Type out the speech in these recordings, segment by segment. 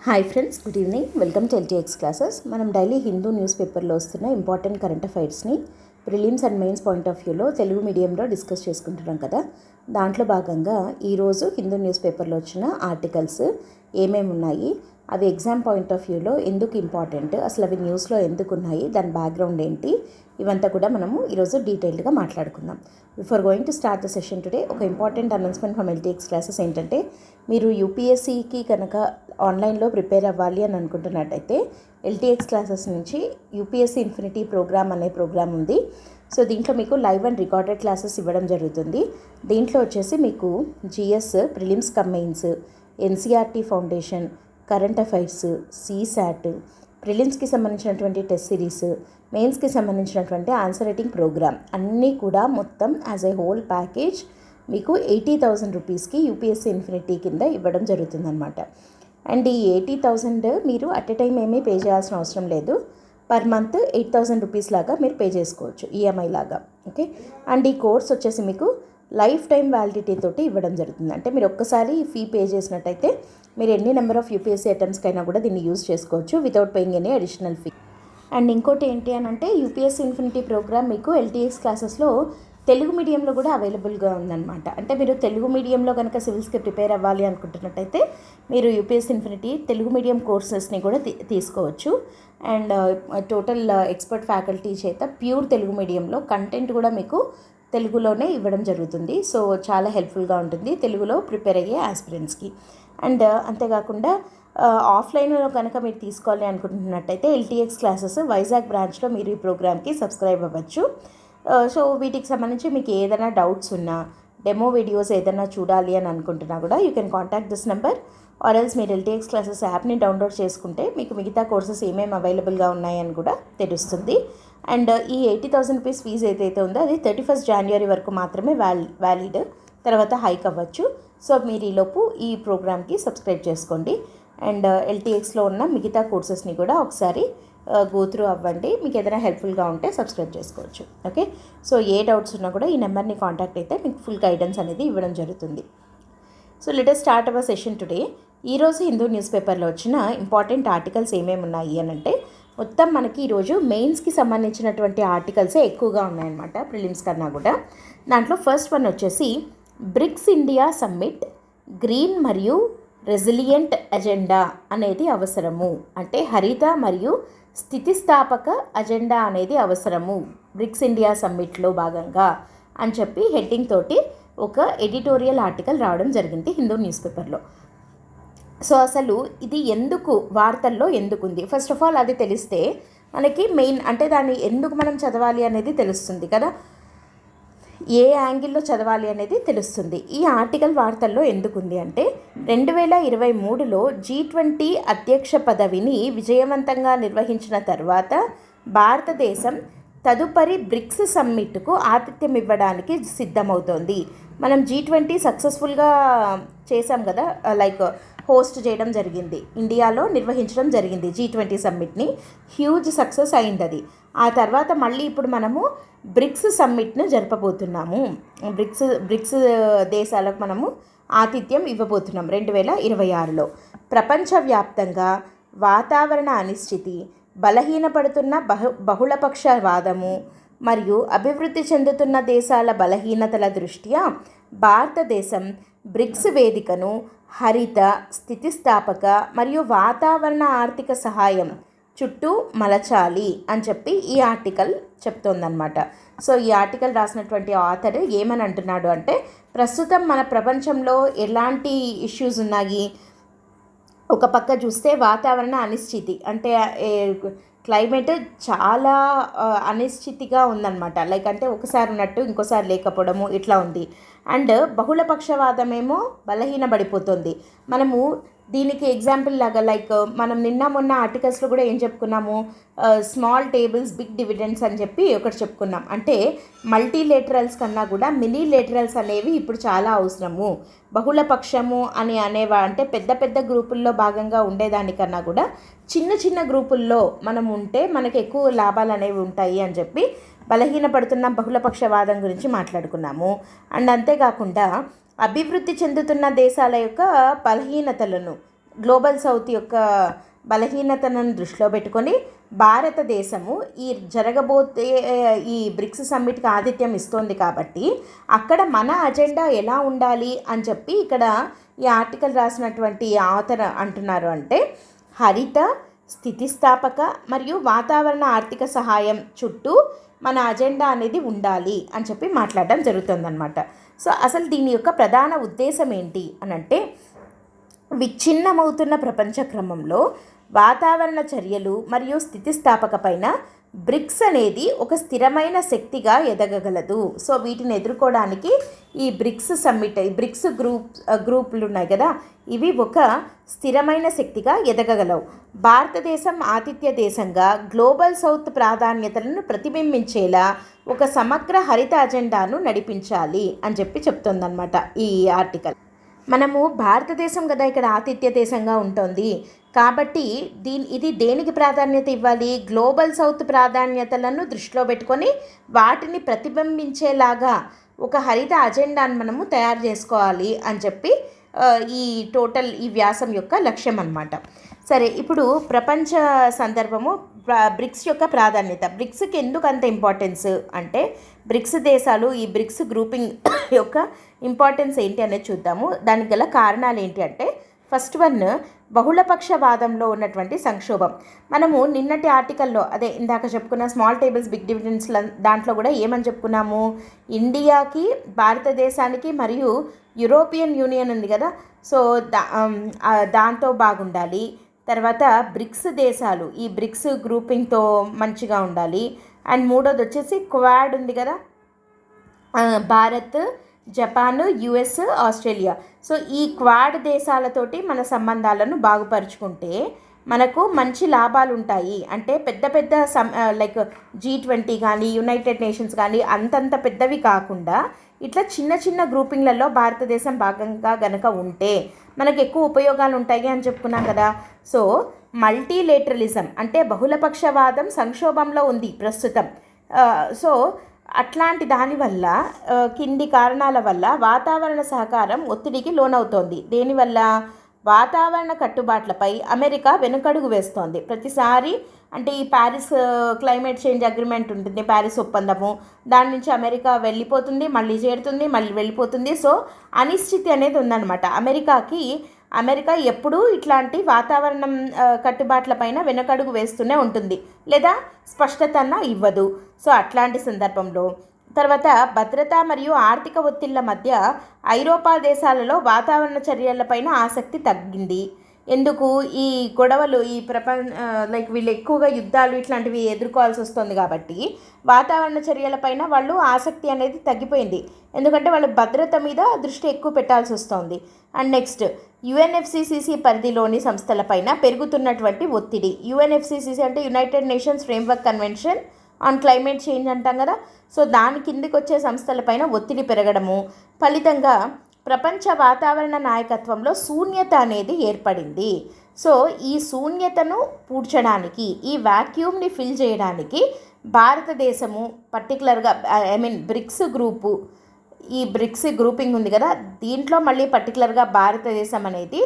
Hi friends, good evening. Welcome to LTX classes. మనం daily Hindu news పేపర్లో వస్తున్న important current అఫైర్స్ని prelims and mains point of వ్యూలో తెలుగు మీడియంలో డిస్కస్ చేసుకుంటున్నాం కదా. దాంట్లో భాగంగా ఈరోజు హిందూ న్యూస్ పేపర్లో వచ్చిన ఆర్టికల్స్ ఏమేమి ఉన్నాయి, అవి ఎగ్జామ్ పాయింట్ ఆఫ్ వ్యూలో ఎందుకు ఇంపార్టెంట్, అసలు అవి న్యూస్లో ఎందుకు ఉన్నాయి, దాని బ్యాక్గ్రౌండ్ ఏంటి, ఇవంతా కూడా మనము ఈరోజు డీటెయిల్డ్గా మాట్లాడుకుందాం. Before going to start the session today, ఒక important announcement from LTX classes ఏంటంటే, మీరు యూపీఎస్సీకి కనుక ఆన్లైన్లో ప్రిపేర్ అవ్వాలి అని అనుకుంటున్నట్టయితే ఎల్టీఎక్స్ క్లాసెస్ నుంచి యూపీఎస్సీ ఇన్ఫినిటీ ప్రోగ్రామ్ అనే ప్రోగ్రామ్ ఉంది. సో దీంట్లో మీకు లైవ్ అండ్ రికార్డెడ్ క్లాసెస్ ఇవ్వడం జరుగుతుంది. దీంట్లో వచ్చేసి మీకు GS, prelims cum mains, NCERT foundation, current affairs, CSAT, ప్రిలిమ్స్కి సంబంధించినటువంటి టెస్ట్ సిరీస్, మెయిన్స్కి సంబంధించినటువంటి ఆన్సర్ రైటింగ్ ప్రోగ్రామ్ అన్నీ కూడా మొత్తం యాజ్ ఏ హోల్ ప్యాకేజ్ మీకు 80,000 రూపీస్కి యూపీఎస్సీ ఇన్ఫినిటీ కింద ఇవ్వడం జరుగుతుందన్నమాట. అండ్ ఈ 80,000 మీరు అట్ ఎ టైం ఏమీ పే చేయాల్సిన అవసరం లేదు. పర్ మంత్ 8,000 రూపీస్ లాగా మీరు పే చేసుకోవచ్చు, ఈఎంఐ లాగా. ఓకే. అండ్ ఈ కోర్స్ వచ్చేసి మీకు లైఫ్ టైం వ్యాలిడిటీ తోటి ఇవ్వడం జరుగుతుంది. అంటే మీరు ఒక్కసారి ఫీ పే చేసినట్టయితే మీరు ఎన్ని నెంబర్ ఆఫ్ యూపీఎస్సీ అటెంప్ట్స్కైనా కూడా దీన్ని యూజ్ చేసుకోవచ్చు without paying any additional fee. And ఇంకోటి ఏంటి అని అంటే, యూపీఎస్సీ ఇన్ఫినిటీ ప్రోగ్రామ్ మీకు ఎల్టీఎక్స్ క్లాసెస్లో తెలుగు మీడియంలో కూడా అవైలబుల్గా ఉందన్నమాట. అంటే మీరు తెలుగు మీడియంలో కనుక సివిల్స్కి ప్రిపేర్ అవ్వాలి అనుకుంటున్నట్టయితే మీరు యూపీఎస్సీ ఇన్ఫినిటీ తెలుగు మీడియం కోర్సెస్ని కూడా తీసుకోవచ్చు. అండ్ టోటల్ ఎక్స్పర్ట్ ఫ్యాకల్టీ చేత ప్యూర్ తెలుగు మీడియంలో కంటెంట్ కూడా మీకు తెలుగులోనే ఇవ్వడం జరుగుతుంది. సో చాలా హెల్ప్ఫుల్గా ఉంటుంది తెలుగులో ప్రిపేర్ అయ్యే ఆస్పిరెంట్స్కి. అండ్ అంతేకాకుండా ఆఫ్లైన్లో కనుక మీరు తీసుకోవాలి అనుకుంటున్నట్టయితే ఎల్టీఎక్స్ క్లాసెస్ వైజాగ్ బ్రాంచ్లో మీరు ఈ ప్రోగ్రామ్కి సబ్స్క్రైబ్ అవ్వచ్చు. సో వీటికి సంబంధించి మీకు ఏదైనా డౌట్స్ ఉన్నా, డెమో వీడియోస్ ఏదైనా చూడాలి అని అనుకుంటున్నా కూడా you can contact this number. Or else మీరు ఎల్టీఎక్స్ క్లాసెస్ యాప్ని డౌన్లోడ్ చేసుకుంటే మీకు మిగతా కోర్సెస్ ఏమేమి అవైలబుల్గా ఉన్నాయని కూడా తెలుస్తుంది. అండ్ ఈ 80,000 రూపీస్ ఫీజు ఏదైతే ఉందో అది 31st January వరకు మాత్రమే వ్యాలిడ్, తర్వాత హైక్ అవ్వచ్చు. సో మీరు ఈలోపు ఈ ప్రోగ్రామ్కి సబ్స్క్రైబ్ చేసుకోండి. అండ్ ఎల్టీఎక్స్లో ఉన్న మిగతా కోర్సెస్ని కూడా ఒకసారి గో త్రూ అవ్వండి. మీకు ఏదైనా హెల్ప్ఫుల్గా ఉంటే సబ్స్క్రైబ్ చేసుకోవచ్చు. ఓకే. సో ఏ డౌట్స్ ఉన్నా కూడా ఈ నెంబర్ని కాంటాక్ట్ అయితే మీకు ఫుల్ గైడెన్స్ అనేది ఇవ్వడం జరుగుతుంది. So let us start our session today. ఈరోజు హిందూ న్యూస్ పేపర్లో వచ్చిన ఇంపార్టెంట్ ఆర్టికల్స్ ఏమేమి ఉన్నాయి అని అంటే, మొత్తం మనకి ఈరోజు మెయిన్స్కి సంబంధించినటువంటి ఆర్టికల్సే ఎక్కువగా ఉన్నాయన్నమాట ప్రిలిమ్స్ కన్నా కూడా. దాంట్లో ఫస్ట్ వన్ వచ్చేసి బ్రిక్స్ ఇండియా సమ్మిట్ గ్రీన్ మరియు రెసిలియంట్ ఎజెండా అనేది అవసరము. అంటే హరిత మరియు స్థితిస్థాపక అజెండా అనేది అవసరము బ్రిక్స్ ఇండియా సమ్మిట్లో భాగంగా అని చెప్పి హెడ్డింగ్ తోటి ఒక ఎడిటోరియల్ ఆర్టికల్ రావడం జరిగింది హిందూ న్యూస్ పేపర్లో. సో అసలు ఇది ఎందుకు వార్తల్లో ఎందుకుంది, ఫస్ట్ ఆఫ్ ఆల్ అది తెలిస్తే మనకి మెయిన్ అంటే దాన్ని ఎందుకు మనం చదవాలి అనేది తెలుస్తుంది కదా, ఏ యాంగిల్లో చదవాలి అనేది తెలుస్తుంది. ఈ ఆర్టికల్ వార్తల్లో ఎందుకుంది అంటే, 2023లో G20 అధ్యక్ష పదవిని విజయవంతంగా నిర్వహించిన తర్వాత భారతదేశం తదుపరి బ్రిక్స్ సమ్మిట్కు ఆతిథ్యం ఇవ్వడానికి సిద్ధమవుతోంది. మనం G20 సక్సెస్ఫుల్గా చేసాం కదా, లైక్ హోస్ట్ చేయడం జరిగింది, ఇండియాలో నిర్వహించడం జరిగింది G20 సమ్మిట్ని. హ్యూజ్ సక్సెస్ అయింది అది. ఆ తర్వాత మళ్ళీ ఇప్పుడు మనము బ్రిక్స్ సమ్మిట్ను జరపబోతున్నాము. బ్రిక్స్ దేశాలకు మనము ఆతిథ్యం ఇవ్వబోతున్నాం 2026లో. ప్రపంచవ్యాప్తంగా వాతావరణ అనిశ్చితి, బలహీనపడుతున్న బహుళపక్షవాదము మరియు అభివృద్ధి చెందుతున్న దేశాల బలహీనతల దృష్ట్యా భారతదేశం బ్రిక్స్ వేదికను హరిత, స్థితిస్థాపక మరియు వాతావరణ ఆర్థిక సహాయం చుట్టూ మలచాలి అని చెప్పి ఈ ఆర్టికల్ చెప్తోందనమాట. సో ఈ ఆర్టికల్ రాసినటువంటి ఆథర్ ఏమని అంటున్నాడు అంటే, ప్రస్తుతం మన ప్రపంచంలో ఎలాంటి ఇష్యూస్ ఉన్నాయి, ఒక పక్క చూస్తే వాతావరణ అనిశ్చితి అంటే క్లైమేట్ చాలా అనిశ్చితిగా ఉందన్నమాట. లైక్ అంటే ఒకసారి ఉన్నట్టు ఇంకోసారి లేకపోవడము ఇట్లా ఉంది. అండ్ బహుళపక్షవాదమేమో బలహీనపడిపోతుంది. మనము దీనికి ఎగ్జాంపుల్ లాగా లైక్ మనం నిన్న మొన్న ఆర్టికల్స్లో కూడా ఏం చెప్పుకున్నాము, స్మాల్ టేబుల్స్ బిగ్ డివిడెండ్స్ అని చెప్పి ఒకటి చెప్పుకున్నాం. అంటే మల్టీలేటరల్స్ కన్నా కూడా మినీ లేటరల్స్ అనేవి ఇప్పుడు చాలా అవసరము. బహుళపక్షము అని అనేవా అంటే పెద్ద పెద్ద గ్రూపుల్లో భాగంగా ఉండేదానికన్నా కూడా చిన్న చిన్న గ్రూపుల్లో మనం ఉంటే మనకు ఎక్కువ లాభాలు అనేవి ఉంటాయి అని చెప్పి బలహీనపడుతున్న బహుళపక్షవాదం గురించి మాట్లాడుకున్నాము. అండ్ అంతేకాకుండా అభివృద్ధి చెందుతున్న దేశాల యొక్క బలహీనతలను గ్లోబల్ సౌత్ యొక్క బలహీనతను దృష్టిలో పెట్టుకొని భారతదేశము జరగబోతే ఈ బ్రిక్స్ సమ్మిట్కి ఆతిథ్యం ఇస్తోంది కాబట్టి అక్కడ మన అజెండా ఎలా ఉండాలి అని చెప్పి ఇక్కడ ఈ ఆర్టికల్ రాసినటువంటి ఆథర్ అంటున్నారు. అంటే హరిత, స్థితిస్థాపక మరియు వాతావరణ ఆర్థిక సహాయం చుట్టూ మన అజెండా అనేది ఉండాలి అని చెప్పి మాట్లాడడం జరుగుతుందన్నమాట. సో అసలు దీని యొక్క ప్రధాన ఉద్దేశం ఏంటి అని అంటే, విచ్ఛిన్నమవుతున్న ప్రపంచ క్రమంలో వాతావరణ చర్యలు మరియు స్థితిస్థాపక పైన బ్రిక్స్ అనేది ఒక స్థిరమైన శక్తిగా ఎదగగలదు. సో వీటిని ఎదుర్కోవడానికి ఈ బ్రిక్స్ సమ్మిట్, ఈ బ్రిక్స్ గ్రూపులు ఉన్నాయి కదా, ఇవి ఒక స్థిరమైన శక్తిగా ఎదగగలవు. భారతదేశం ఆతిథ్య దేశంగా గ్లోబల్ సౌత్ ప్రాధాన్యతలను ప్రతిబింబించేలా ఒక సమగ్ర హరిత అజెండాను నడిపించాలి అని చెప్పి చెప్తుందన్నమాట ఈ ఆర్టికల్. మనము భారతదేశం కదా ఇక్కడ ఆతిథ్య దేశంగా ఉంటుంది కాబట్టి ఇది దేనికి ప్రాధాన్యత ఇవ్వాలి? గ్లోబల్ సౌత్ ప్రాధాన్యతలను దృష్టిలో పెట్టుకొని వాటిని ప్రతిబింబించేలాగా ఒక హరిత అజెండాను మనము తయారు చేసుకోవాలి అని చెప్పి ఈ వ్యాసం యొక్క లక్ష్యం అన్నమాట. సరే, ఇప్పుడు ప్రపంచ సందర్భము బ్రిక్స్ యొక్క ప్రాధాన్యత. బ్రిక్స్కి ఎందుకు అంత ఇంపార్టెన్స్ అంటే, బ్రిక్స్ దేశాలు ఈ బ్రిక్స్ గ్రూపింగ్ యొక్క ఇంపార్టెన్స్ ఏంటి అనేది చూద్దాము. దానికి గల కారణాలు ఏంటి అంటే, ఫస్ట్ వన్, బహుళపక్షవాదంలో ఉన్నటువంటి సంక్షోభం. మనము నిన్నటి ఆర్టికల్లో అదే ఇందాక చెప్పుకున్న స్మాల్ టేబుల్స్ బిగ్ డివిడెండ్స్ దాంట్లో కూడా ఏమని చెప్పుకున్నాము, ఇండియాకి, భారతదేశానికి మరియు యూరోపియన్ యూనియన్ ఉంది కదా, సో దాంతో బాగుండాలి. తర్వాత బ్రిక్స్ దేశాలు ఈ బ్రిక్స్ గ్రూపింగ్తో మంచిగా ఉండాలి. అండ్ మూడోది వచ్చేసి క్వాడ్ ఉంది కదా, Bharat, Japan, US, Australia. So ఈ క్వాడ్ దేశాలతోటి మన సంబంధాలను బాగుపరుచుకుంటే మనకు మంచి లాభాలు ఉంటాయి. అంటే పెద్ద పెద్ద లైక్ G20 కానీ, యునైటెడ్ నేషన్స్ కానీ అంతంత పెద్దవి కాకుండా ఇట్లా చిన్న చిన్న గ్రూపింగ్లలో భారతదేశం భాగంగా గనక ఉంటే మనకు ఎక్కువ ఉపయోగాలు ఉంటాయి అని చెప్పుకున్నాం కదా. సో మల్టీలేటరలిజం అంటే బహుళపక్షవాదం సంక్షోభంలో ఉంది ప్రస్తుతం. సో అట్లాంటి దానివల్ల కింది కారణాల వల్ల వాతావరణ సహకారం ఒత్తిడికి లోనవుతోంది. దేనివల్ల? వాతావరణ కట్టుబాట్లపై అమెరికా వెనుకడుగు వేస్తోంది. ప్రతిసారి అంటే ఈ ప్యారిస్ క్లైమేట్ చేంజ్ అగ్రిమెంట్ ఉంటుంది, ప్యారిస్ ఒప్పందము, దాని నుంచి అమెరికా వెళ్ళిపోతుంది, మళ్ళీ చేరుతుంది, మళ్ళీ వెళ్ళిపోతుంది. సో అనిశ్చితి అనేది ఉందన్నమాట. అమెరికా ఎప్పుడూ ఇట్లాంటి వాతావరణం కట్టుబాట్లపైన వెనకడుగు వేస్తూనే ఉంటుంది, లేదా స్పష్టతన ఇవ్వదు. సో అట్లాంటి సందర్భంలో తర్వాత భద్రత మరియు ఆర్థిక ఒత్తిళ్ల మధ్య ఐరోపా దేశాలలో వాతావరణ చర్యలపైన ఆసక్తి తగ్గింది. ఎందుకు? ఈ గొడవలు, ఈ లైక్ వీళ్ళు ఎక్కువగా యుద్ధాలు ఇట్లాంటివి ఎదుర్కోవాల్సి వస్తుంది కాబట్టి వాతావరణ చర్యలపైన వాళ్ళు ఆసక్తి అనేది తగ్గిపోయింది. ఎందుకంటే వాళ్ళు భద్రత మీద దృష్టి ఎక్కువ పెట్టాల్సి వస్తుంది. అండ్ నెక్స్ట్, UNFCCC పరిధిలోని సంస్థలపైన పెరుగుతున్నటువంటి ఒత్తిడి. UNFCCC అంటే United nations framework convention on climate change అంటాం కదా. సో దాని కిందకి వచ్చే సంస్థలపైన ఒత్తిడి పెరగడము ఫలితంగా ప్రపంచ వాతావరణ నాయకత్వంలో శూన్యత అనేది ఏర్పడింది. సో ఈ శూన్యతను పూడ్చడానికి, ఈ వాక్యూమ్ని ఫిల్ చేయడానికి భారతదేశము పర్టికులర్గా బ్రిక్స్ గ్రూపు, ఈ బ్రిక్స్ గ్రూపింగ్ ఉంది కదా, దీంట్లో మళ్ళీ పర్టికులర్గా భారతదేశం అనేది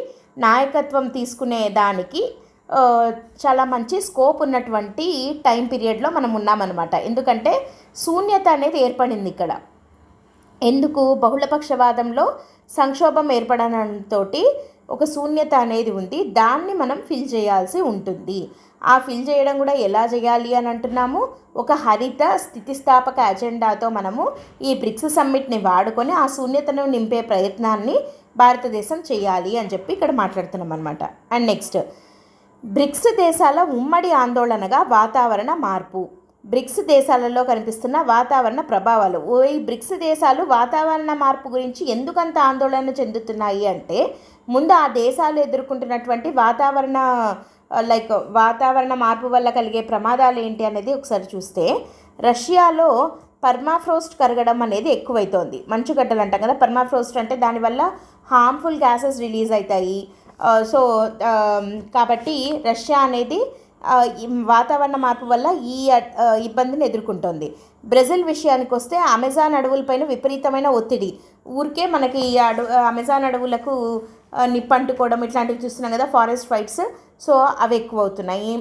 నాయకత్వం తీసుకునే దానికి చాలా మంచి స్కోప్ ఉన్నటువంటి టైం పీరియడ్లో మనం ఉన్నామన్నమాట. ఎందుకంటే శూన్యత అనేది ఏర్పడింది ఇక్కడ. ఎందుకు? బహుళపక్షవాదంలో సంక్షోభం ఏర్పడడంతో ఒక శూన్యత అనేది ఉంది, దాన్ని మనం ఫిల్ చేయాల్సి ఉంటుంది. ఆ ఫిల్ చేయడం కూడా ఎలా చేయాలి అని అంటున్నాము, ఒక హరిత స్థితిస్థాపక అజెండాతో మనము ఈ బ్రిక్స్ సమ్మిట్ని వాడుకొని ఆ శూన్యతను నింపే ప్రయత్నాన్ని భారతదేశం చేయాలి అని చెప్పి ఇక్కడ మాట్లాడుతున్నాం అనమాట. అండ్ నెక్స్ట్, బ్రిక్స్ దేశాల ఉమ్మడి ఆందోళనగా వాతావరణ మార్పు. బ్రిక్స్ దేశాలలో కనిపిస్తున్న వాతావరణ ప్రభావాలు. ఈ బ్రిక్స్ దేశాలు వాతావరణ మార్పు గురించి ఎందుకంత ఆందోళన చెందుతున్నాయి అంటే, ముందు ఆ దేశాలు ఎదుర్కొంటున్నటువంటి వాతావరణ మార్పు వల్ల కలిగే ప్రమాదాలు ఏంటి అనేది ఒకసారి చూస్తే, రష్యాలో పర్మాఫ్రోస్ట్ కరగడం అనేది ఎక్కువైతోంది. మంచుగడ్డలు అంటాం కదా, పర్మాఫ్రోస్ట్ అంటే దానివల్ల హార్మ్ఫుల్ గ్యాసెస్ రిలీజ్ అవుతాయి. సో కాబట్టి రష్యా అనేది ఈ వాతావరణ మార్పు వల్ల ఈ ఇబ్బందిని ఎదుర్కొంటోంది. బ్రెజిల్ విషయానికి వస్తే అమెజాన్ అడవులపైన విపరీతమైన ఒత్తిడి. ఊరికే మనకి ఈ అమెజాన్ అడవులకు నిప్పంటుకోవడం ఇట్లాంటివి చూస్తున్నాం కదా, ఫారెస్ట్ ఫైట్స్. సో అవి ఎక్కువ అవుతున్నాయి.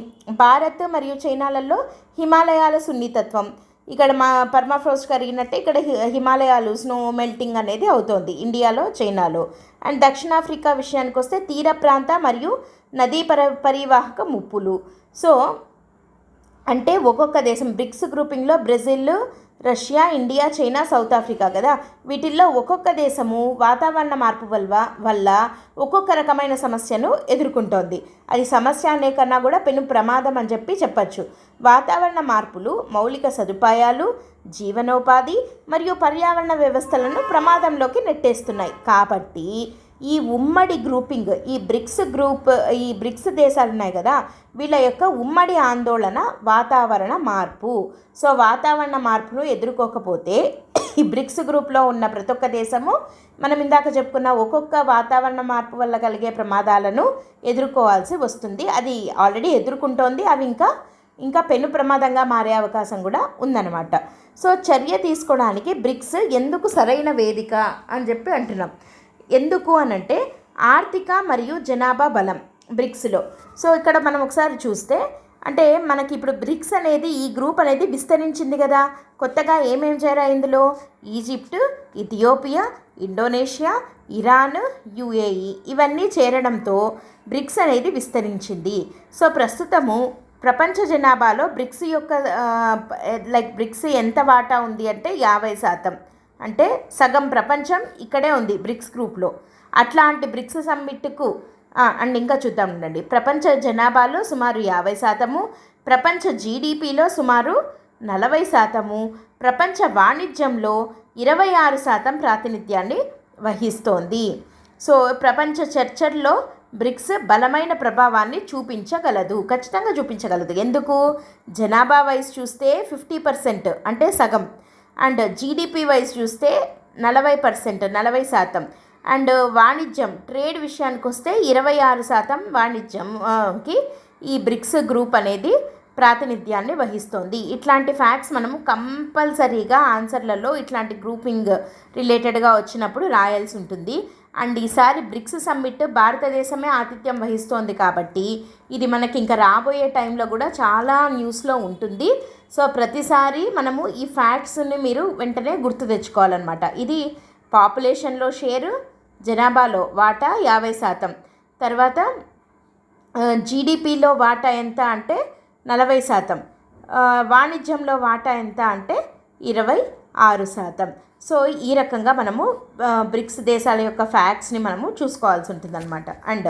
భారత్ మరియు చైనాలలో హిమాలయాల సున్నితత్వం, ఇక్కడ మా పర్మాఫ్రోస్ట్ కరిగినట్టే ఇక్కడ హిమాలయాలు స్నో మెల్టింగ్ అనేది అవుతోంది ఇండియాలో, చైనాలో. అండ్ దక్షిణాఫ్రికా విషయానికి వస్తే తీర ప్రాంత మరియు నదీ పరివాహక ముప్పులు. సో అంటే ఒక్కొక్క దేశం బ్రిక్స్ గ్రూపింగ్లో Brazil, Russia, India, China, South Africa కదా, వీటిల్లో ఒక్కొక్క దేశము వాతావరణ మార్పు వల్ల ఒక్కొక్క రకమైన సమస్యను ఎదుర్కొంటోంది. అది సమస్య అనే కన్నా కూడా పెను ప్రమాదం అని చెప్పచ్చు. వాతావరణ మార్పులు మౌలిక సదుపాయాలు, జీవనోపాధి మరియు పర్యావరణ వ్యవస్థలను ప్రమాదంలోకి నెట్టేస్తున్నాయి. కాబట్టి ఈ ఉమ్మడి గ్రూపింగ్, ఈ బ్రిక్స్ దేశాలు ఉన్నాయి కదా, వీళ్ళ యొక్క ఉమ్మడి ఆందోళన వాతావరణ మార్పు. సో వాతావరణ మార్పును ఎదుర్కోకపోతే ఈ బ్రిక్స్ గ్రూప్లో ఉన్న ప్రతి ఒక్క దేశము మనం ఇందాక చెప్పుకున్న ఒక్కొక్క వాతావరణ మార్పు వల్ల కలిగే ప్రమాదాలను ఎదుర్కోవాల్సి వస్తుంది. అది ఆల్రెడీ ఎదుర్కొంటోంది. అవి ఇంకా పెను ప్రమాదంగా మారే అవకాశం కూడా ఉందన్నమాట. సో చర్య తీసుకోవడానికి బ్రిక్స్ ఎందుకు సరైన వేదిక అని అంటున్నాం. ఎందుకు అనంటే ఆర్థిక మరియు జనాభా బలం బ్రిక్స్లో. సో ఇక్కడ మనం ఒకసారి చూస్తే అంటే మనకి ఇప్పుడు బ్రిక్స్ అనేది, ఈ గ్రూప్ అనేది విస్తరించింది కదా. కొత్తగా ఏమేం చేరాయి ఇందులో? Egypt, Ethiopia, Indonesia, Iran, UAE ఇవన్నీ చేరడంతో బ్రిక్స్ అనేది విస్తరించింది. సో ప్రస్తుతము ప్రపంచ జనాభాలో బ్రిక్స్ యొక్క బ్రిక్స్ ఎంత వాటా ఉంది అంటే 50%. అంటే సగం ప్రపంచం ఇక్కడే ఉంది బ్రిక్స్ గ్రూప్లో. అట్లాంటి బ్రిక్స్ సమ్మిట్కు అండ్ ఇంకా చూద్దాం ఉండండి. ప్రపంచ జనాభాలో సుమారు 50%, ప్రపంచ జీడిపిలో సుమారు 40%, ప్రపంచ వాణిజ్యంలో 26% ప్రాతినిధ్యాన్ని వహిస్తోంది. సో ప్రపంచ చర్చల్లో బ్రిక్స్ బలమైన ప్రభావాన్ని చూపించగలదు, ఖచ్చితంగా చూపించగలదు. ఎందుకు? జనాభా వైజ్ చూస్తే 50% అంటే సగం, అండ్ జీడిపి వైజ్ చూస్తే 40%. అండ్ వాణిజ్యం, ట్రేడ్ విషయానికి వస్తే 26% వాణిజ్యంకి ఈ బ్రిక్స్ గ్రూప్ అనేది ప్రాతినిధ్యాన్ని వహిస్తోంది. ఇట్లాంటి ఫ్యాక్ట్స్ మనము కంపల్సరీగా ఆన్సర్లలో ఇట్లాంటి గ్రూపింగ్ రిలేటెడ్గా వచ్చినప్పుడు రాయాల్సి ఉంటుంది. అండ్ ఈసారి బ్రిక్స్ సమ్మిట్ భారతదేశమే ఆతిథ్యం వహిస్తోంది కాబట్టి ఇది మనకి ఇంకా రాబోయే టైంలో కూడా చాలా న్యూస్లో ఉంటుంది. సో ప్రతిసారి మనము ఈ ఫ్యాక్ట్స్ని మీరు వెంటనే గుర్తు తెచ్చుకోవాలన్నమాట. ఇది పాపులేషన్లో షేరు, జనాభాలో వాటా 50%, తర్వాత జీడిపిలో వాటా ఎంత అంటే 40%, వాణిజ్యంలో వాటా ఎంత అంటే 26%. సో ఈ రకంగా మనము బ్రిక్స్ దేశాల యొక్క ఫ్యాక్ట్స్ని మనము చూసుకోవాల్సి ఉంటుందన్నమాట. అండ్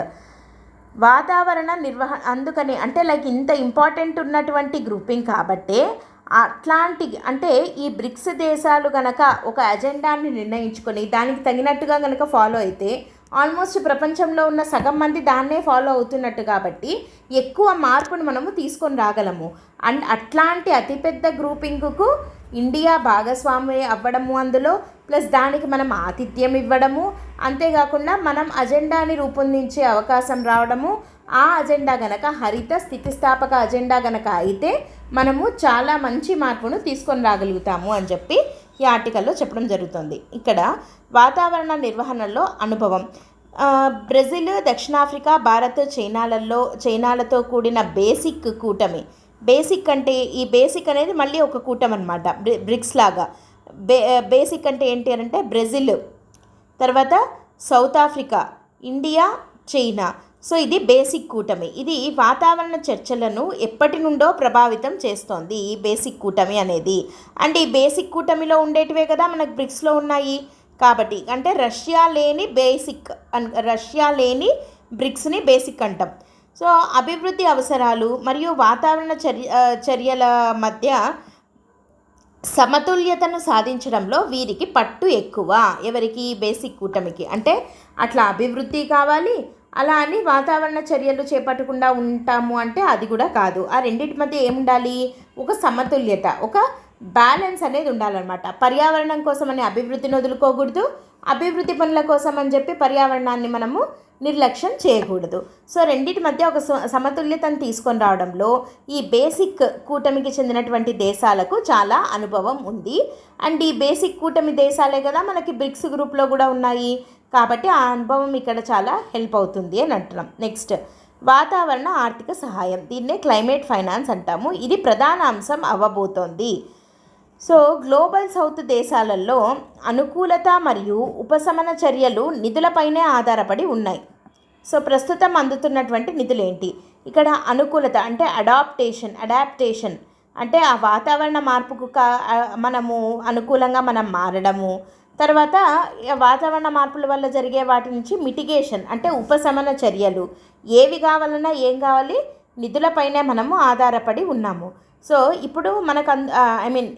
వాతావరణ నిర్వహణ అందుకని అంటే ఇంత ఇంపార్టెంట్ ఉన్నటువంటి గ్రూపింగ్ కాబట్టే అట్లాంటి అంటే ఈ బ్రిక్స్ దేశాలు గనక ఒక అజెండాని నిర్ణయించుకొని దానికి తగినట్టుగా గనక ఫాలో అయితే ఆల్మోస్ట్ ప్రపంచంలో ఉన్న సగం మంది దాన్నే ఫాలో అవుతున్నట్టు కాబట్టి ఎక్కువ మార్పును మనము తీసుకొని రాగలము. అండ్ అట్లాంటి అతిపెద్ద గ్రూపింగ్కు ఇండియా భాగస్వామి అవ్వడము, అందులో ప్లస్ దానికి మనం ఆతిథ్యం ఇవ్వడము, అంతేకాకుండా మనం అజెండాని రూపొందించే అవకాశం రావడము, ఆ అజెండా గనక హరిత స్థితిస్థాపక అజెండా గనక అయితే మనము చాలా మంచి మార్పును తీసుకొని రాగలుగుతాము అని చెప్పి ఈ ఆర్టికల్లో చెప్పడం జరుగుతుంది. ఇక్కడ వాతావరణ నిర్వహణలో అనుభవం, బ్రెజిల్, దక్షిణాఫ్రికా, భారత్, చైనాలతో కూడిన బేసిక్ కూటమి. బేసిక్ అంటే ఈ బేసిక్ అనేది మళ్ళీ ఒక కూటమి అనమాట, బ్రిక్స్ లాగా. బేసిక్ అంటే ఏంటి అంటే బ్రెజిల్, తర్వాత south Africa, India, China. So ఇది బేసిక్ కూటమి. ఇది వాతావరణ చర్చలను ఎప్పటి నుండో ప్రభావితం చేస్తోంది ఈ బేసిక్ కూటమి అనేది. అండ్ ఈ బేసిక్ కూటమిలో ఉండేటివే కదా మనకు బ్రిక్స్లో ఉన్నాయి కాబట్టి, అంటే రష్యా లేని బ్రిక్స్ని బేసిక్ అంటాం. సో అభివృద్ధి అవసరాలు మరియు వాతావరణ చర్యల మధ్య సమతుల్యతను సాధించడంలో వీరికి పట్టు ఎక్కువ. ఎవరికి? బేసిక్ కూటమికి. అంటే అట్లా అభివృద్ధి కావాలి, అలా అని వాతావరణ చర్యలు చేపట్టకుండా ఉంటాము అంటే అది కూడా కాదు. ఆ రెండింటి మధ్య ఏముండాలి? ఒక సమతుల్యత, ఒక బ్యాలెన్స్ అనేది ఉండాలన్నమాట. పర్యావరణం కోసం అని అభివృద్ధిని వదులుకోకూడదు, అభివృద్ధి పనుల కోసం అని చెప్పి పర్యావరణాన్ని మనము నిర్లక్ష్యం చేయకూడదు. సో రెండింటి మధ్య ఒక సమతుల్యతను తీసుకొని రావడంలో ఈ బేసిక్ కూటమికి చెందినటువంటి దేశాలకు చాలా అనుభవం ఉంది. అండ్ ఈ బేసిక్ కూటమి దేశాలే కదా మనకి బ్రిక్స్ గ్రూప్లో కూడా ఉన్నాయి, కాబట్టి ఆ అనుభవం ఇక్కడ చాలా హెల్ప్ అవుతుంది అని అంటున్నాం. నెక్స్ట్, వాతావరణ ఆర్థిక సహాయం, దీన్నే క్లైమేట్ ఫైనాన్స్ అంటాము. ఇది ప్రధాన అంశం అవ్వబోతోంది. సో గ్లోబల్ సౌత్ దేశాలలో అనుకూలత మరియు ఉపశమన చర్యలు నిధులపైనే ఆధారపడి ఉన్నాయి. సో ప్రస్తుతం అందుతున్నటువంటి నిధులు ఏంటి? ఇక్కడ అనుకూలత అంటే అడాప్టేషన్ అంటే ఆ వాతావరణ మార్పుకు మనము అనుకూలంగా మనం మారడము, తర్వాత వాతావరణ మార్పుల వల్ల జరిగే వాటి నుంచి మిటిగేషన్ అంటే ఉపశమన చర్యలు, ఏవి కావాలన్నా ఏం కావాలి, నిధులపైనే మనము ఆధారపడి ఉన్నాము. సో ఇప్పుడు మనకు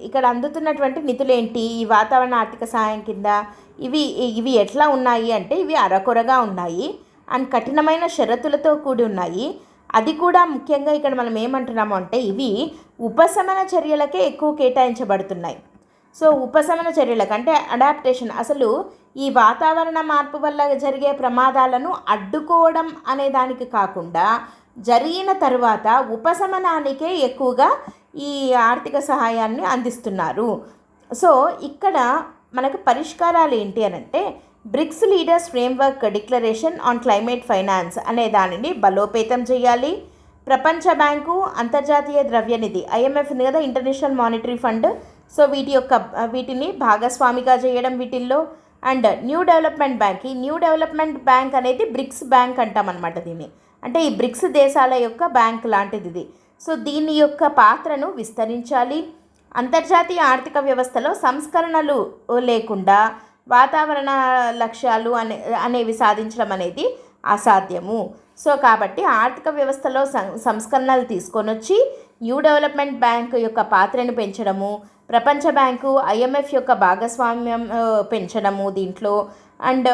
ఇక్కడ అందుతున్నటువంటి నిధులేంటి? ఈ వాతావరణ ఆర్థిక సహాయం కింద ఇవి ఎట్లా ఉన్నాయి అంటే ఇవి అరకొరగా ఉన్నాయి అండ్ కఠినమైన షరతులతో కూడి ఉన్నాయి. అది కూడా ముఖ్యంగా ఇక్కడ మనం ఏమంటున్నాము అంటే ఇవి ఉపశమన చర్యలకే ఎక్కువ కేటాయించబడుతున్నాయి. సో ఉపశమన చర్యలకు అంటే అడాప్టేషన్, అసలు ఈ వాతావరణ మార్పు వల్ల జరిగే ప్రమాదాలను అడ్డుకోవడం అనే దానికి కాకుండా జరిగిన తర్వాత ఉపశమనానికే ఎక్కువగా ఈ ఆర్థిక సహాయాన్ని అందిస్తున్నారు. సో ఇక్కడ మనకు పరిష్కారాలు ఏంటి అని అంటే BRICS leaders framework declaration on climate finance అనే దానిని బలోపేతం చేయాలి. ప్రపంచ బ్యాంకు, అంతర్జాతీయ ద్రవ్యనిధి IMF ఉంది కదా, ఇంటర్నేషనల్ మానిటరీ ఫండ్, సో వీటిని భాగస్వామిగా చేయడం వీటిల్లో. అండ్ న్యూ డెవలప్మెంట్ బ్యాంక్, ఈ న్యూ డెవలప్మెంట్ బ్యాంక్ అనేది బ్రిక్స్ బ్యాంక్ అంటామన్నమాట దీన్ని, అంటే ఈ బ్రిక్స్ దేశాల యొక్క బ్యాంక్ లాంటిది ఇది. సో దీని యొక్క పాత్రను విస్తరించాలి. అంతర్జాతీయ ఆర్థిక వ్యవస్థలో సంస్కరణలు లేకుండా వాతావరణ లక్ష్యాలు అనేవి సాధించడం అనేది అసాధ్యము. సో కాబట్టి ఆర్థిక వ్యవస్థలో సంస్కరణలు తీసుకొని వచ్చి న్యూ డెవలప్మెంట్ బ్యాంక్ యొక్క పాత్రను పెంచడము, ప్రపంచ బ్యాంకు IMF యొక్క భాగస్వామ్యం పెంచడము దీంట్లో, అండ్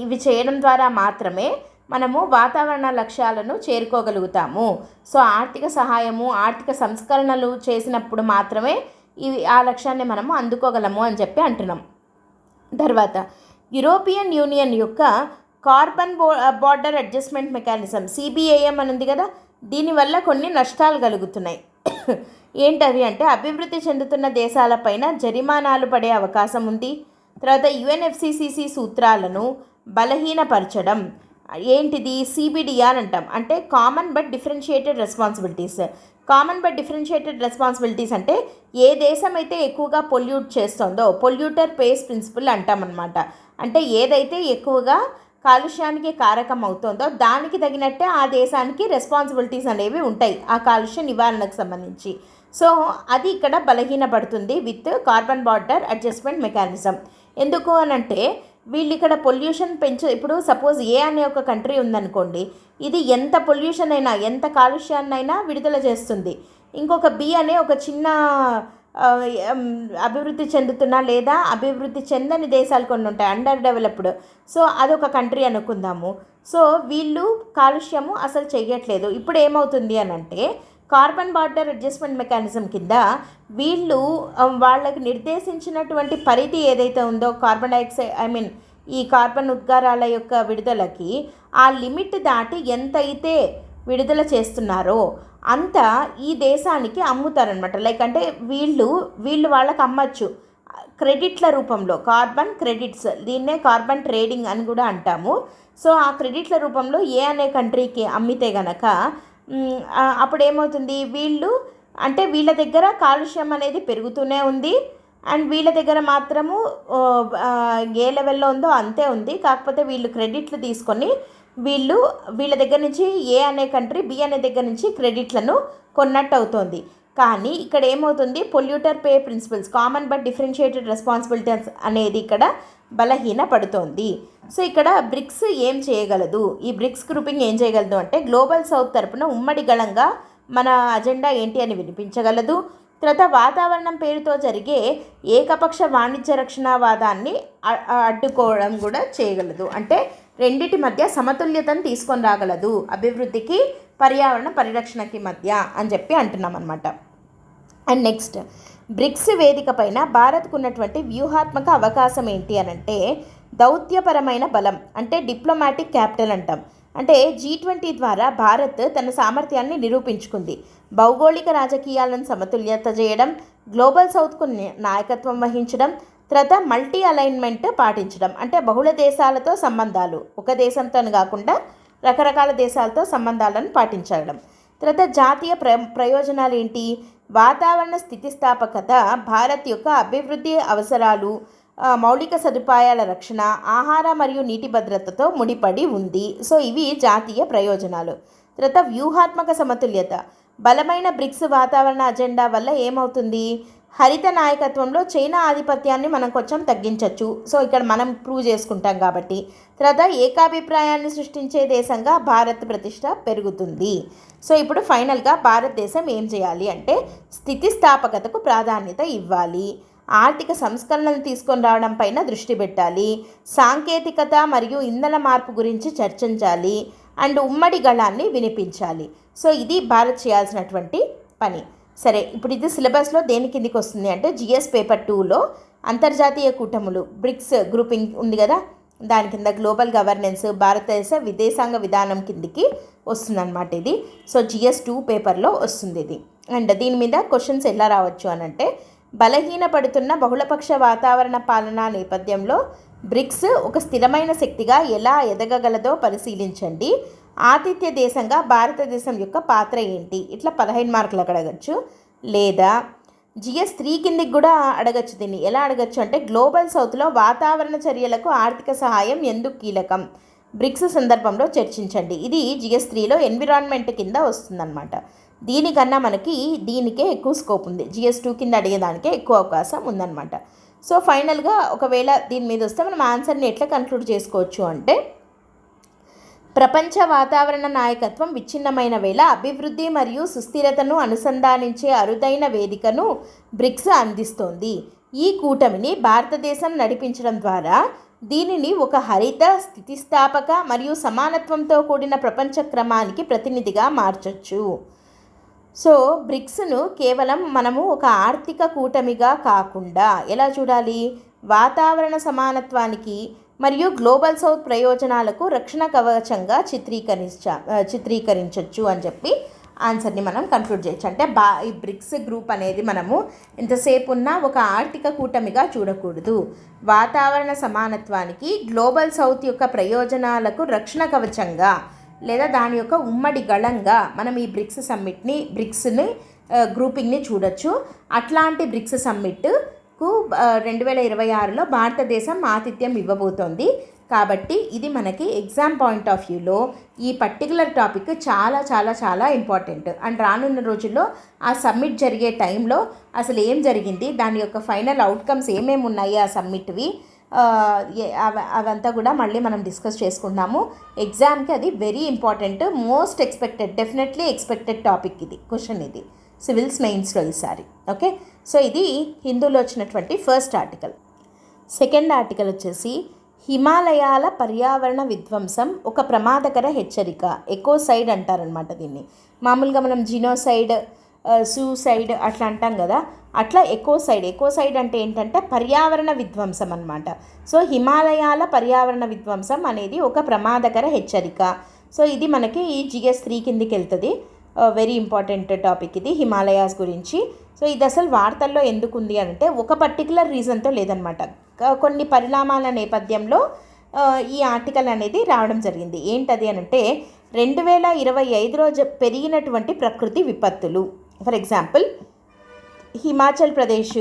ఇవి చేయడం ద్వారా మాత్రమే మనము వాతావరణ లక్ష్యాలను చేరుకోగలుగుతాము. సో ఆర్థిక సహాయము, ఆర్థిక సంస్కరణలు చేసినప్పుడు మాత్రమే ఆ లక్ష్యాన్ని మనము అందుకోగలము అని చెప్పి అంటున్నాం. తర్వాత యూరోపియన్ యూనియన్ యొక్క carbon border adjustment mechanism CBAM అని ఉంది కదా, దీనివల్ల కొన్ని నష్టాలు కలుగుతున్నాయి. ఏంటవి అంటే అభివృద్ధి చెందుతున్న దేశాలపైన జరిమానాలు పడే అవకాశం ఉంది. తర్వాత UNFCCC సూత్రాలను బలహీనపరచడం, ఏంటిది CBDR అంటాం, అంటే common but differentiated responsibilities. Common but differentiated responsibilities అంటే ఏ దేశం అయితే ఎక్కువగా పొల్యూట్ చేస్తుందో పొల్యూటర్ పేస్ ప్రిన్సిపల్ అంటామన్నమాట. అంటే ఏదైతే ఎక్కువగా కాలుష్యానికి కారకం అవుతుందో దానికి తగినట్టే ఆ దేశానికి రెస్పాన్సిబిలిటీస్ అనేవి ఉంటాయి ఆ కాలుష్య నివారణకు సంబంధించి. సో అది ఇక్కడ బలహీనపడుతుంది with carbon border adjustment mechanism. ఎందుకు అనంటే వీళ్ళు ఇక్కడ పొల్యూషన్ ఇప్పుడు సపోజ్ A అనే ఒక కంట్రీ ఉందనుకోండి, ఇది ఎంత పొల్యూషన్ అయినా ఎంత కాలుష్యాన్నైనా విడుదల చేస్తుంది. ఇంకొక B అనే ఒక చిన్న అభివృద్ధి చెందుతున్న లేదా అభివృద్ధి చెందని దేశాలు కొన్ని ఉంటాయి, అండర్ డెవలప్డ్. సో అదొక కంట్రీ అనుకుందాము. సో వీళ్ళు కాలుష్యము అసలు చెయ్యట్లేదు. ఇప్పుడు ఏమవుతుంది అని అంటే కార్బన్ బార్డర్ అడ్జస్ట్మెంట్ మెకానిజం కింద వీళ్ళు వాళ్ళకి నిర్దేశించినటువంటి పరిధి ఏదైతే ఉందో కార్బన్ డైఆక్సైడ్ ఈ కార్బన్ ఉద్గారాల యొక్క విడుదలకి ఆ లిమిట్ దాటి ఎంతైతే విడుదల చేస్తున్నారో అంత ఈ దేశానికి అమ్ముతారనమాట. లైక్ అంటే వీళ్ళు వాళ్ళకి అమ్మచ్చు క్రెడిట్ల రూపంలో, కార్బన్ క్రెడిట్స్, దీన్నే కార్బన్ ట్రేడింగ్ అని కూడా అంటాము. సో ఆ క్రెడిట్ల రూపంలో A అనే కంట్రీకి అమ్మితే గనక అప్పుడు ఏమవుతుంది, వీళ్ళ దగ్గర కాలుష్యం అనేది పెరుగుతూనే ఉంది అండ్ వీళ్ళ దగ్గర మాత్రము ఏ లెవెల్లో ఉందో అంతే ఉంది. కాకపోతే వీళ్ళు క్రెడిట్లు తీసుకొని వీళ్ళ దగ్గర నుంచి A అనే కంట్రీ B అనే దగ్గర నుంచి క్రెడిట్లను కొన్నట్టు అవుతుంది. కానీ ఇక్కడ ఏమవుతుంది, polluter pay principles, common but differentiated responsibilities అనేది ఇక్కడ బలహీన పడుతోంది. సో ఇక్కడ బ్రిక్స్ ఏం చేయగలదు, ఈ బ్రిక్స్ గ్రూపింగ్ ఏం చేయగలదు అంటే గ్లోబల్ సౌత్ తరపున ఉమ్మడి గళంగా మన అజెండా ఏంటి అని వినిపించగలదు. తర్వాత వాతావరణం పేరుతో జరిగే ఏకపక్ష వాణిజ్య రక్షణవాదాన్ని అడ్డుకోవడం కూడా చేయగలదు. అంటే రెండిటి మధ్య సమతుల్యతను తీసుకొని రాగలదు, అభివృద్ధికి పర్యావరణ పరిరక్షణకి మధ్య అని చెప్పి అంటున్నాం అన్నమాట. అండ్ నెక్స్ట్, బ్రిక్స్ వేదిక పైన భారత్కు ఉన్నటువంటి వ్యూహాత్మక అవకాశం ఏంటి అని అంటే దౌత్యపరమైన బలం అంటే డిప్లొమాటిక్ క్యాపిటల్ అంటాం. అంటే G20 ద్వారా భారత్ తన సామర్థ్యాన్ని నిరూపించుకుంది. భౌగోళిక రాజకీయాలను సమతుల్యత చేయడం, గ్లోబల్ సౌత్కు నాయకత్వం వహించడం, తర్వాత మల్టీ అలైన్మెంట్ పాటించడం అంటే బహుళ దేశాలతో సంబంధాలు, ఒక దేశంతో కాకుండా రకరకాల దేశాలతో సంబంధాలను పాటించడం. తర్వాత జాతీయ ప్రయోజనాలు ఏంటి? వాతావరణ స్థితిస్థాపకత, భారత్ యొక్క అభివృద్ధి అవసరాలు, మౌలిక సదుపాయాల రక్షణ, ఆహార మరియు నీటి భద్రతతో ముడిపడి ఉంది. సో ఇవి జాతీయ ప్రయోజనాలు. తర్వాత వ్యూహాత్మక సమతుల్యత, బలమైన బ్రిక్స్ వాతావరణ అజెండా వల్ల ఏమవుతుంది? హరిత నాయకత్వంలో చైనా ఆధిపత్యాన్ని మనం కొంచెం తగ్గించవచ్చు. సో ఇక్కడ మనం ప్రూవ్ చేసుకుంటాం కాబట్టి. తర్వాత ఏకాభిప్రాయాన్ని సృష్టించే దేశంగా భారత్ ప్రతిష్ట పెరుగుతుంది. సో ఇప్పుడు ఫైనల్గా భారతదేశం ఏం చేయాలి అంటే స్థితిస్థాపకతకు ప్రాధాన్యత ఇవ్వాలి, ఆర్థిక సంస్కరణలు తీసుకొని రావడం పైన దృష్టి పెట్టాలి, సాంకేతికత మరియు ఇంధన మార్పు గురించి చర్చించాలి, అండ్ ఉమ్మడి గళాన్ని వినిపించాలి. సో ఇది భారత్ చేయాల్సినటువంటి పని. సరే, ఇప్పుడు ఇది సిలబస్లో దేని కిందికి వస్తుంది అంటే జిఎస్ పేపర్ 2లో అంతర్జాతీయ కూటములు బ్రిక్స్ గ్రూపింగ్ ఉంది కదా, దాని కింద గ్లోబల్ గవర్నెన్స్, భారతదేశ విదేశాంగ విధానం కిందికి వస్తుందన్నమాట ఇది. సో జిఎస్ 2 పేపర్లో వస్తుంది ఇది. అండ్ దీని మీద క్వశ్చన్స్ ఎలా రావచ్చు అని అంటే బలహీనపడుతున్న బహుళపక్ష వాతావరణ పాలన నేపథ్యంలో బ్రిక్స్ ఒక స్థిరమైన శక్తిగా ఎలా ఎదగగలదో పరిశీలించండి, ఆతిథ్య దేశంగా భారతదేశం యొక్క పాత్ర ఏంటి, ఇట్లా 15 మార్కులు అడగచ్చు. లేదా జిఎస్ 3 కిందికి కూడా అడగచ్చు. దీన్ని ఎలా అడగచ్చు అంటే గ్లోబల్ సౌత్లో వాతావరణ చర్యలకు ఆర్థిక సహాయం ఎందుకు కీలకం, బ్రిక్స్ సందర్భంలో చర్చించండి. ఇది జిఎస్ 3లో ఎన్విరాన్మెంట్ కింద వస్తుందన్నమాట. దీనికన్నా మనకి దీనికే ఎక్కువ స్కోప్ ఉంది, జిఎస్ 2 కింద అడిగేదానికే ఎక్కువ అవకాశం ఉందన్నమాట. సో ఫైనల్గా ఒకవేళ దీని మీద వస్తే మనం ఆన్సర్ని ఎట్లా కన్క్లూడ్ చేసుకోవచ్చు అంటే ప్రపంచ వాతావరణ నాయకత్వం విచ్ఛిన్నమైన వేళ అభివృద్ధి మరియు సుస్థిరతను అనుసంధానించే అరుదైన వేదికను బ్రిక్స్ అందిస్తోంది. ఈ కూటమిని భారతదేశం నడిపించడం ద్వారా దీనిని ఒక హరిత, స్థితిస్థాపక మరియు సమానత్వంతో కూడిన ప్రపంచ క్రమానికి ప్రతినిధిగా మార్చొచ్చు. సో బ్రిక్స్ను కేవలం మనము ఒక ఆర్థిక కూటమిగా కాకుండా ఎలా చూడాలి, వాతావరణ సమానత్వానికి మరియు గ్లోబల్ సౌత్ ప్రయోజనాలకు రక్షణ కవచంగా చిత్రీకరించవచ్చు అని చెప్పి ఆన్సర్ని మనం కన్క్లూడ్ చేయొచ్చు. అంటే ఈ బ్రిక్స్ గ్రూప్ అనేది మనము ఎంతసేపు ఉన్నా ఒక ఆర్థిక కూటమిగా చూడకూడదు, వాతావరణ సమానత్వానికి, గ్లోబల్ సౌత్ యొక్క ప్రయోజనాలకు రక్షణ కవచంగా లేదా దాని యొక్క ఉమ్మడి గళంగా మనం ఈ బ్రిక్స్ని గ్రూపింగ్ని చూడొచ్చు. అట్లాంటి బ్రిక్స్ సమ్మిట్కు 2026లో భారతదేశం ఆతిథ్యం ఇవ్వబోతోంది. కాబట్టి ఇది మనకి ఎగ్జామ్ పాయింట్ ఆఫ్ వ్యూలో ఈ పర్టికులర్ టాపిక్ చాలా చాలా చాలా ఇంపార్టెంట్. అండ్ రానున్న రోజుల్లో ఆ సమ్మిట్ జరిగే టైంలో అసలు ఏం జరిగింది, దాని యొక్క ఫైనల్ అవుట్కమ్స్ ఏమేమి ఉన్నాయి ఆ సమ్మిట్వి, అవంతా కూడా మళ్ళీ మనం డిస్కస్ చేసుకున్నాము. ఎగ్జామ్కి అది very important, most expected, definitely expected topic ఇది, క్వశ్చన్ ఇది సివిల్స్ మెయిన్స్లో ఈసారి. ఓకే, సో ఇది హిందూలో వచ్చినటువంటి ఫస్ట్ ఆర్టికల్. సెకండ్ ఆర్టికల్ వచ్చేసి హిమాలయాల పర్యావరణ విధ్వంసం ఒక ప్రమాదకర హెచ్చరిక, ఎకోసైడ్ అంటారనమాట దీన్ని. మామూలుగా మనం జినోసైడ్, సూసైడ్ అట్లా అంటాం కదా, అట్లా ఎకోసైడ్ అంటే ఏంటంటే పర్యావరణ విధ్వంసం అన్నమాట. సో హిమాలయాల పర్యావరణ విధ్వంసం అనేది ఒక ప్రమాదకర హెచ్చరిక. సో ఇది మనకి ఈ జిఎస్ 3 కిందికి వెళ్తుంది. వెరీ ఇంపార్టెంట్ టాపిక్ ఇది హిమాలయాస్ గురించి. సో ఇది అసలు వార్తల్లో ఎందుకు ఉంది అంటే ఒక పర్టికులర్ రీజన్తో లేదనమాట, కొన్ని పరిణామాల నేపథ్యంలో ఈ ఆర్టికల్ అనేది రావడం జరిగింది. ఏంటది అని అంటే 2025లో పెరిగినటువంటి ప్రకృతి విపత్తులు. For example Himachal Pradesh,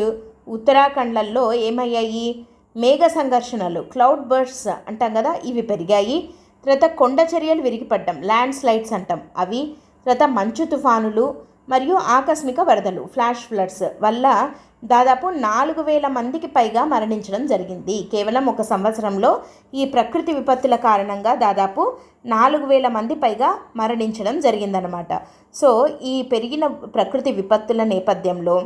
ఉత్తరాఖండ్లలో ఏమయ్యాయి, Megha సంఘర్షణలు, cloud bursts అంటాం కదా, ఇవి పెరిగాయి. తర్వాత కొండ చర్యలు విరిగిపడ్డం, ల్యాండ్ స్లైడ్స్ అంటాం అవి. తర్వాత మంచు తుఫానులు మరియు ఆకస్మిక వరదలు, ఫ్లాష్ ఫ్లడ్స్ వల్ల దాదాపు 4000 మందికి పైగా మరణించడం జరిగింది. కేవలం ఒక సంవత్సరంలో ఈ ప్రకృతి విపత్తుల కారణంగా దాదాపు 4000 మంది పైగా మరణించడం జరిగిందనమాట. సో ఈ పెరిగిన ప్రకృతి విపత్తుల నేపథ్యంలో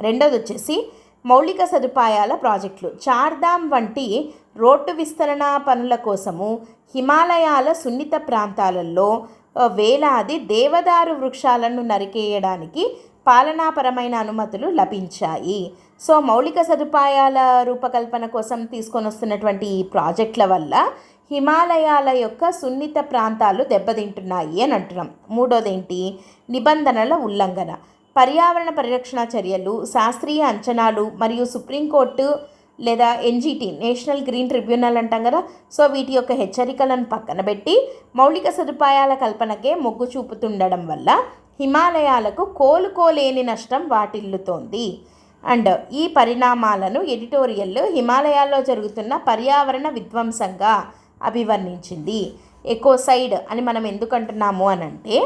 రెండోది వచ్చేసి మౌలిక సదుపాయాల ప్రాజెక్టులు. చార్ధామ్ వంటి రోడ్డు విస్తరణ పనుల కోసము హిమాలయాల సున్నిత ప్రాంతాలలో వేలాది దేవదారు వృక్షాలను నరికేయడానికి పాలనాపరమైన అనుమతులు లభించాయి. సో మౌలిక సదుపాయాల రూపకల్పన కోసం తీసుకొని వస్తున్నటువంటి ఈ ప్రాజెక్టుల వల్ల హిమాలయాల యొక్క సున్నిత ప్రాంతాలు దెబ్బతింటున్నాయి అని అంటున్నాం. మూడోది ఏంటి? నిబంధనల ఉల్లంఘన, పర్యావరణ పరిరక్షణ చర్యలు, శాస్త్రీయ అంచనాలు మరియు సుప్రీంకోర్టు లేదా ఎన్జిటి నేషనల్ గ్రీన్ ట్రిబ్యునల్ అంటాం కదా, సో వీటి యొక్క హెచ్చరికలను పక్కన పెట్టి మౌలిక సదుపాయాల కల్పనకే మొగ్గు చూపుతుండడం వల్ల హిమాలయాలకు కోలుకోలేని నష్టం వాటిల్లుతోంది. అండ్ ఈ పరిణామాలను ఎడిటోరియల్ హిమాలయాల్లో జరుగుతున్న పర్యావరణ విధ్వంసంగా అభివర్ణించింది. ఎకోసైడ్ అని మనం ఎందుకు అంటున్నాము అని అంటే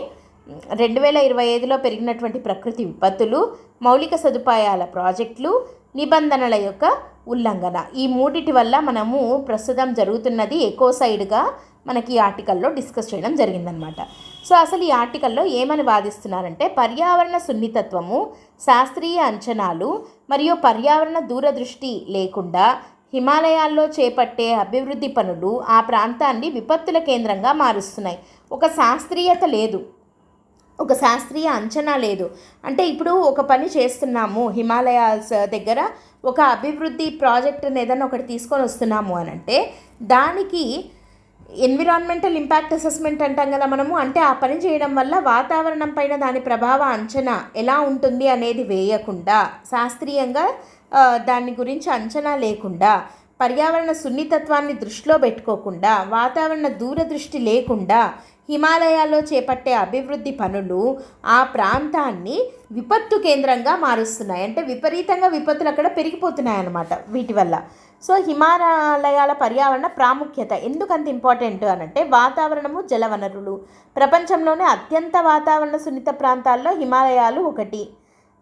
2025లో పెరిగినటువంటి ప్రకృతి విపత్తులు, మౌలిక సదుపాయాల ప్రాజెక్టులు, నిబంధనల యొక్క ఉల్లంఘన, ఈ మూడిటి వల్ల మనము ప్రస్తుతం జరుగుతున్నది ఎకోసైడ్గా మనకి ఈ ఆర్టికల్లో డిస్కస్ చేయడం జరిగిందనమాట. సో అసలు ఈ ఆర్టికల్లో ఏమని వాదిస్తున్నారంటే పర్యావరణ సున్నితత్వము, శాస్త్రీయ అంచనాలు మరియు పర్యావరణ దూరదృష్టి లేకుండా హిమాలయాల్లో చేపట్టే అభివృద్ధి పనులు ఆ ప్రాంతాన్ని విపత్తుల కేంద్రంగా మారుస్తున్నాయి. ఒక శాస్త్రీయత లేదు, ఒక శాస్త్రీయ అంచనా లేదు. అంటే ఇప్పుడు ఒక పని చేస్తున్నాము, హిమాలయాస్ దగ్గర ఒక అభివృద్ధి ప్రాజెక్టుని ఏదైనా ఒకటి తీసుకొని వస్తున్నాము అని అంటే దానికి ఎన్విరాన్మెంటల్ ఇంపాక్ట్ అసెస్మెంట్ అంటాం కదా మనము. అంటే ఆ పని చేయడం వల్ల వాతావరణం పైన దాని ప్రభావ అంచనా ఎలా ఉంటుంది అనేది వేయకుండా, శాస్త్రీయంగా దాని గురించి అంచనా లేకుండా, పర్యావరణ సున్నితత్వాన్ని దృష్టిలో పెట్టుకోకుండా, వాతావరణ దూరదృష్టి లేకుండా హిమాలయాల్లో చేపట్టే అభివృద్ధి పనులు ఆ ప్రాంతాన్ని విపత్తు కేంద్రంగా మారుస్తున్నాయి. అంటే విపరీతంగా విపత్తులు అక్కడ పెరిగిపోతున్నాయి అన్నమాట వీటి వల్ల. సో హిమాలయాల పర్యావరణ ప్రాముఖ్యత ఎందుకంత ఇంపార్టెంట్ అని అంటే వాతావరణము, జలవనరులు, ప్రపంచంలోనే అత్యంత వాతావరణ సున్నిత ప్రాంతాల్లో హిమాలయాలు ఒకటి.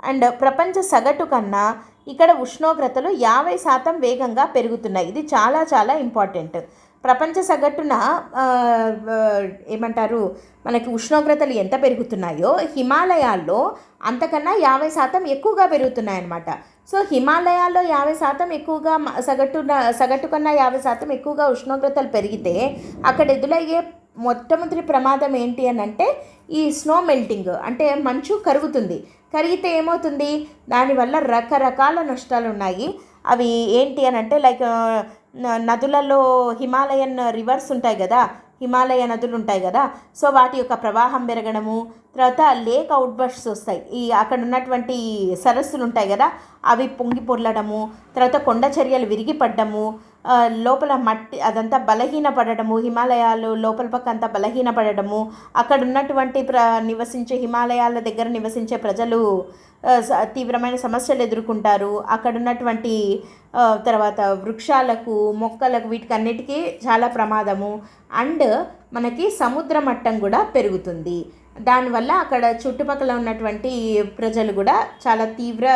అండ్ ప్రపంచ సగటు కన్నా ఇక్కడ ఉష్ణోగ్రతలు 50% వేగంగా పెరుగుతున్నాయి. ఇది చాలా చాలా ఇంపార్టెంట్. ప్రపంచ సగటున ఏమంటారు మనకి ఉష్ణోగ్రతలు ఎంత పెరుగుతున్నాయో హిమాలయాల్లో అంతకన్నా 50% ఎక్కువగా పెరుగుతున్నాయి అన్నమాట. సో హిమాలయాల్లో 50% ఎక్కువగా సగటు కన్నా 50% ఎక్కువగా ఉష్ణోగ్రతలు పెరిగితే అక్కడ ఎదురయ్యే మొట్టమొదటి ప్రమాదం ఏంటి అని అంటే ఈ స్నో మెల్టింగ్, అంటే మంచు కరుగుతుంది. కరిగితే ఏమవుతుంది? దానివల్ల రకరకాల నష్టాలు ఉన్నాయి. అవి ఏంటి అని అంటే లైక్ నదులలో హిమాలయన్ రివర్స్ ఉంటాయి కదా, హిమాలయ నదులు ఉంటాయి కదా, సో వాటి యొక్క ప్రవాహం పెరగడము, తర్వాత లేక్ అవుట్బర్స్ట్స్ వస్తాయి, ఈ అక్కడ ఉన్నటువంటి సరస్సులు ఉంటాయి కదా అవి పొంగి పొర్లడము, తర్వాత కొండ చర్యలు విరిగిపడ్డము, లోపల మట్టి అదంతా బలహీనపడము, హిమాలయాలు లోపల పక్క అంతా బలహీనపడము, అక్కడ ఉన్నటువంటి నివసించే హిమాలయాల దగ్గర నివసించే ప్రజలు తీవ్రమైన సమస్యలు ఎదుర్కొంటారు. అక్కడ ఉన్నటువంటి తర్వాత వృక్షాలకు, మొక్కలకు, వీటికన్నిటికీ చాలా ప్రమాదము. అండ్ మనకి సముద్ర మట్టం కూడా పెరుగుతుంది. దానివల్ల అక్కడ చుట్టుపక్కల ఉన్నటువంటి ప్రజలు కూడా చాలా తీవ్ర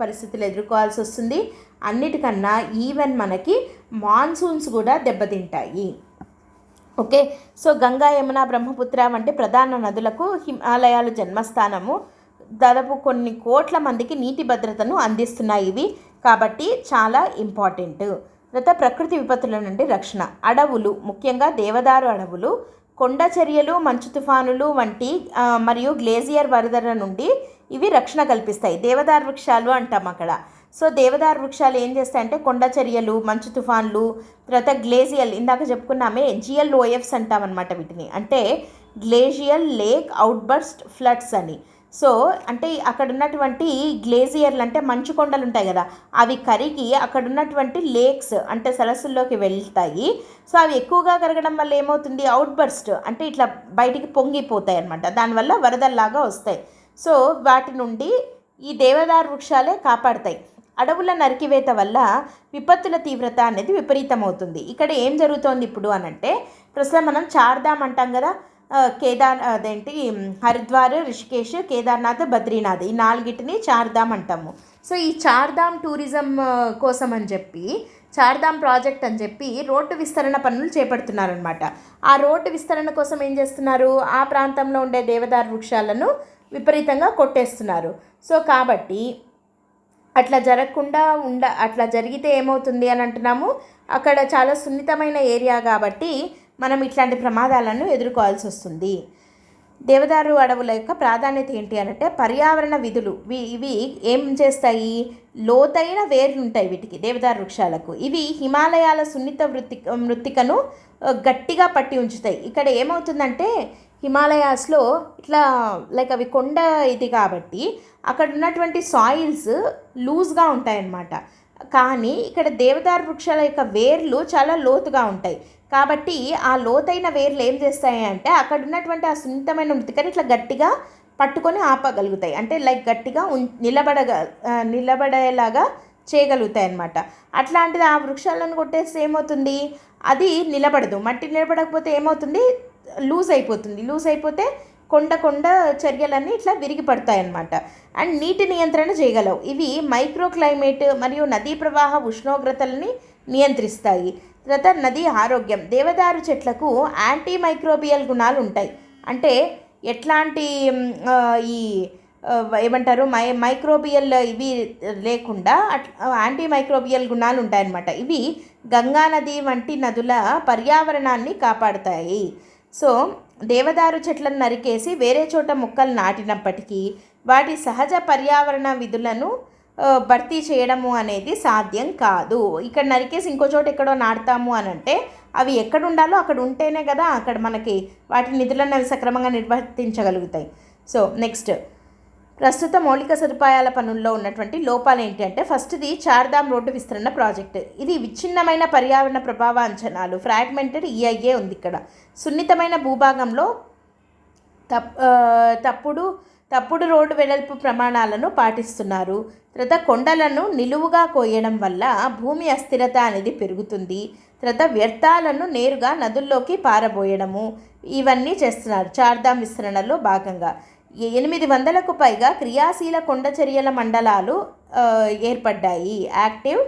పరిస్థితులు ఎదుర్కోవాల్సి వస్తుంది. అన్నిటికన్నా ఈవెన్ మనకి మాన్సూన్స్ కూడా దెబ్బతింటాయి. ఓకే, సో గంగా, యమున, బ్రహ్మపుత్ర వంటి ప్రధాన నదులకు హిమాలయాలు జన్మస్థానము. దాదాపు కొన్ని కోట్ల మందికి నీటి భద్రతను అందిస్తున్నాయి ఇవి, కాబట్టి చాలా ఇంపార్టెంట్. తర్వాత ప్రకృతి విపత్తుల నుండి రక్షణ. అడవులు, ముఖ్యంగా దేవదారు అడవులు, కొండ చర్యలు, మంచు తుఫానులు వంటి మరియు గ్లేజియర్ వరదల నుండి ఇవి రక్షణ కల్పిస్తాయి. దేవదారు వృక్షాలు అంటాం అక్కడ. సో దేవదారు వృక్షాలు ఏం చేస్తాయంటే కొండ చర్యలు, మంచు తుఫాన్లు, తర్వాత గ్లేజియల్, ఇందాక చెప్పుకున్నామే GLOFs అంటామన్నమాట వీటిని. అంటే గ్లేజియల్ లేక్ అవుట్బర్స్ట్ ఫ్లడ్స్ అని. సో అంటే అక్కడ ఉన్నటువంటి గ్లేజియర్లు అంటే మంచు కొండలు ఉంటాయి కదా, అవి కరిగి అక్కడ ఉన్నటువంటి లేక్స్ అంటే సరస్సుల్లోకి వెళ్తాయి. సో అవి ఎక్కువగా కరగడం వల్ల ఏమవుతుంది? అవుట్బర్స్ట్ అంటే ఇట్లా బయటికి పొంగిపోతాయి అన్నమాట. దానివల్ల వరదల్లాగా వస్తాయి. సో వాటి నుండి ఈ దేవదారు వృక్షాలే కాపాడతాయి. అడవుల నరికివేత వల్ల విపత్తుల తీవ్రత అనేది విపరీతమవుతుంది. ఇక్కడ ఏం జరుగుతోంది ఇప్పుడు అనంటే ప్రస్తుతం మనం చార్ధామ్ అంటాం కదా, హరిద్వార్, రిషికేష్, కేదార్నాథ్, బద్రీనాథ్, ఈ నాలుగిటిని చార్ధామ్ అంటాము. సో ఈ చార్ధామ్ టూరిజం కోసం అని చెప్పి, చార్ధామ్ ప్రాజెక్ట్ అని చెప్పి రోడ్డు విస్తరణ పనులు చేపడుతున్నారనమాట. ఆ రోడ్డు విస్తరణ కోసం ఏం చేస్తున్నారు? ఆ ప్రాంతంలో ఉండే దేవదారు వృక్షాలను విపరీతంగా కొట్టేస్తున్నారు. సో కాబట్టి అట్లా జరగకుండా అట్లా జరిగితే ఏమవుతుంది అని అంటున్నాము, అక్కడ చాలా సున్నితమైన ఏరియా కాబట్టి మనం ఇట్లాంటి ప్రమాదాలను ఎదుర్కోవాల్సి వస్తుంది. దేవదారు అడవుల యొక్క ప్రాధాన్యత ఏంటి అంటే పర్యావరణ విధులు. ఇవి ఏం చేస్తాయి, లోతైన వేర్లు ఉంటాయి వీటికి, దేవదారు వృక్షాలకు. ఇవి హిమాలయాల సున్నిత మృత్తికను గట్టిగా పట్టి ఉంచుతాయి. ఇక్కడ ఏమవుతుందంటే హిమాలయాస్లో ఇట్లా లైక్ అవి కొండ ఇది కాబట్టి అక్కడ ఉన్నటువంటి సాయిల్స్ లూజ్గా ఉంటాయన్నమాట. కానీ ఇక్కడ దేవదారు వృక్షాల యొక్క వేర్లు చాలా లోతుగా ఉంటాయి కాబట్టి ఆ లోతైన వేర్లు ఏం చేస్తాయి అంటే అక్కడ ఉన్నటువంటి ఆ సున్నితమైన మృతికని ఇట్లా గట్టిగా పట్టుకొని ఆపగలుగుతాయి. అంటే లైక్ గట్టిగా నిలబడేలాగా చేయగలుగుతాయి అన్నమాట. అట్లాంటిది ఆ వృక్షాలను కొట్టేస్తే ఏమవుతుంది, అది నిలబడదు. మట్టి నిలబడకపోతే ఏమవుతుంది, లూజ్ అయిపోతుంది. లూజ్ అయిపోతే కొండ చర్యలన్నీ ఇట్లా విరిగి పడతాయి అన్నమాట. అండ్ నీటి నియంత్రణ చేయగలవు. ఇవి మైక్రో క్లైమేట్ మరియు నదీ ప్రవాహ ఉష్ణోగ్రతలని నియంత్రిస్తాయి. తర్వాత నదీ ఆరోగ్యం. దేవదారు చెట్లకు యాంటీ మైక్రోబియల్ గుణాలు ఉంటాయి. అంటే ఎట్లాంటి ఈ ఏమంటారు మైక్రోబియల్ ఇవి లేకుండా యాంటీ మైక్రోబియల్ గుణాలు ఉంటాయన్నమాట. ఇవి గంగా నది వంటి నదుల పర్యావరణాన్ని కాపాడుతాయి. సో దేవదారు చెట్లను నరికేసి వేరే చోట మొక్కలు నాటినప్పటికీ వాటి సహజ పర్యావరణ విధులను భర్తీ చేయడము అనేది సాధ్యం కాదు. ఇక్కడ నరికేసి ఇంకో చోట ఎక్కడో నాటుతాము అని అంటే అవి ఎక్కడ ఉండాలో అక్కడ ఉంటేనే కదా అక్కడ మనకి వాటి నిధులను అవి సక్రమంగా నిర్వర్తించగలుగుతాయి. సో నెక్స్ట్, ప్రస్తుత మౌలిక సదుపాయాల పనుల్లో ఉన్నటువంటి లోపాలు ఏంటి అంటే ఫస్ట్ది చార్ధామ్ రోడ్డు విస్తరణ ప్రాజెక్టు. ఇది విచ్ఛిన్నమైన పర్యావరణ ప్రభావ అంచనాలు, ఫ్రాగ్మెంటెడ్ ఈఐఏ ఉంది ఇక్కడ. సున్నితమైన భూభాగంలో తప్పుడు రోడ్డు వెడల్పు ప్రమాణాలను పాటిస్తున్నారు. తర్వాత కొండలను నిలువుగా కోయడం వల్ల భూమి అస్థిరత అనేది పెరుగుతుంది. తర్వాత వ్యర్థాలను నేరుగా నదుల్లోకి పారబోయడము, ఇవన్నీ చేస్తున్నారు చార్ధామ్ విస్తరణలో భాగంగా. 800కు పైగా క్రియాశీల కొండ చర్యల మండలాలు ఏర్పడ్డాయి. యాక్టివ్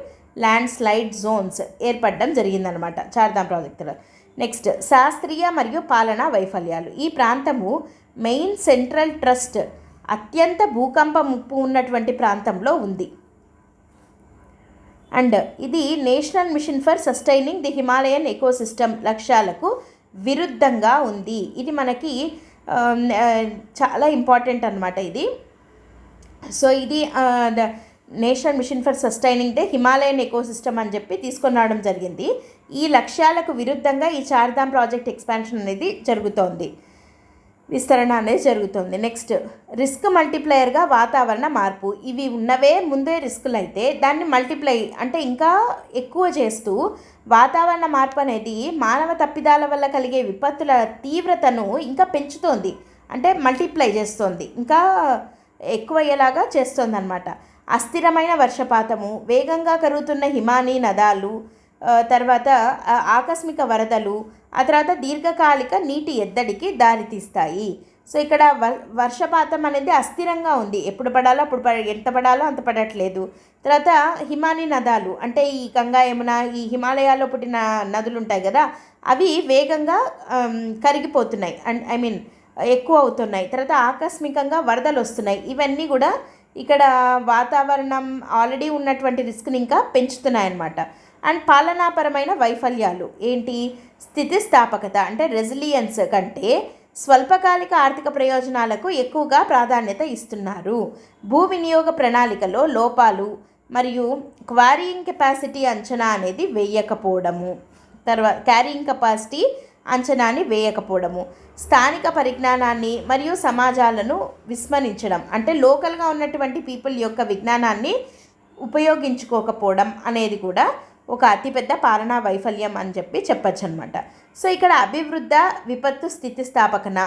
ల్యాండ్ స్లైడ్ జోన్స్ ఏర్పడడం జరిగిందనమాట చార్ధామ్ ప్రాజెక్టులో. నెక్స్ట్, శాస్త్రీయ మరియు పాలనా వైఫల్యాలు. ఈ ప్రాంతము మెయిన్ సెంట్రల్ ట్రస్ట్ అత్యంత భూకంప ముప్పు ఉన్నటువంటి ప్రాంతంలో ఉంది. అండ్ ఇది national mission for sustaining the Himalayan ecosystem లక్ష్యాలకు విరుద్ధంగా ఉంది. ఇది మనకి చాలా ఇంపార్టెంట్ అనమాట ఇది. సో ఇది national mission for sustaining the Himalayan ecosystem అని చెప్పి తీసుకొని రావడం జరిగింది. ఈ లక్ష్యాలకు విరుద్ధంగా ఈ చార్ధామ్ ప్రాజెక్ట్ ఎక్స్పాన్షన్ అనేది జరుగుతోంది, విస్తరణ అనేది జరుగుతుంది. నెక్స్ట్, రిస్క్ మల్టిప్లయర్గా వాతావరణ మార్పు. ఇవి ఉన్నవే ముందే రిస్కులు అయితే దాన్ని మల్టిప్లై అంటే ఇంకా ఎక్కువ చేస్తూ వాతావరణ మార్పు అనేది మానవ తప్పిదాల వల్ల కలిగే విపత్తుల తీవ్రతను ఇంకా పెంచుతోంది. అంటే మల్టిప్లై చేస్తోంది, ఇంకా ఎక్కువ అయ్యేలాగా చేస్తుంది అన్నమాట. అస్థిరమైన వర్షపాతము, వేగంగా కరుగుతున్న హిమానీ నదాలు, తర్వాత ఆకస్మిక వరదలు, ఆ తర్వాత దీర్ఘకాలిక నీటి ఎద్దడికి దారితీస్తాయి. సో ఇక్కడ వర్షపాతం అనేది అస్థిరంగా ఉంది, ఎప్పుడు పడాలో అప్పుడు ఎంత పడాలో అంత పడట్లేదు. తర్వాత హిమానీ నదాలు అంటే ఈ గంగా యమున ఈ హిమాలయాల్లో పుట్టిన నదులు ఉంటాయి కదా, అవి వేగంగా కరిగిపోతున్నాయి, ఎక్కువ అవుతున్నాయి. తర్వాత ఆకస్మికంగా వరదలు వస్తున్నాయి. ఇవన్నీ కూడా ఇక్కడ వాతావరణం ఆల్రెడీ ఉన్నటువంటి రిస్క్ని ఇంకా పెంచుతున్నాయి అన్నమాట. అండ్ పాలనాపరమైన వైఫల్యాలు ఏంటి, స్థితిస్థాపకత అంటే రెసిలియన్స్ కంటే స్వల్పకాలిక ఆర్థిక ప్రయోజనాలకు ఎక్కువగా ప్రాధాన్యత ఇస్తున్నారు. భూ వినియోగ ప్రణాళికలో లోపాలు మరియు క్వారీయింగ్ కెపాసిటీ అంచనా అనేది వేయకపోవడము, తర్వాత క్యారీయింగ్ కెపాసిటీ అంచనాని వేయకపోవడము, స్థానిక పరిజ్ఞానాన్ని మరియు సమాజాలను విస్మరించడం అంటే లోకల్గా ఉన్నటువంటి పీపుల్ యొక్క విజ్ఞానాన్ని ఉపయోగించుకోకపోవడం అనేది కూడా ఒక అతిపెద్ద పాలనా వైఫల్యం అని చెప్పచ్చు అనమాట. సో ఇక్కడ విపత్తు స్థితిస్థాపకన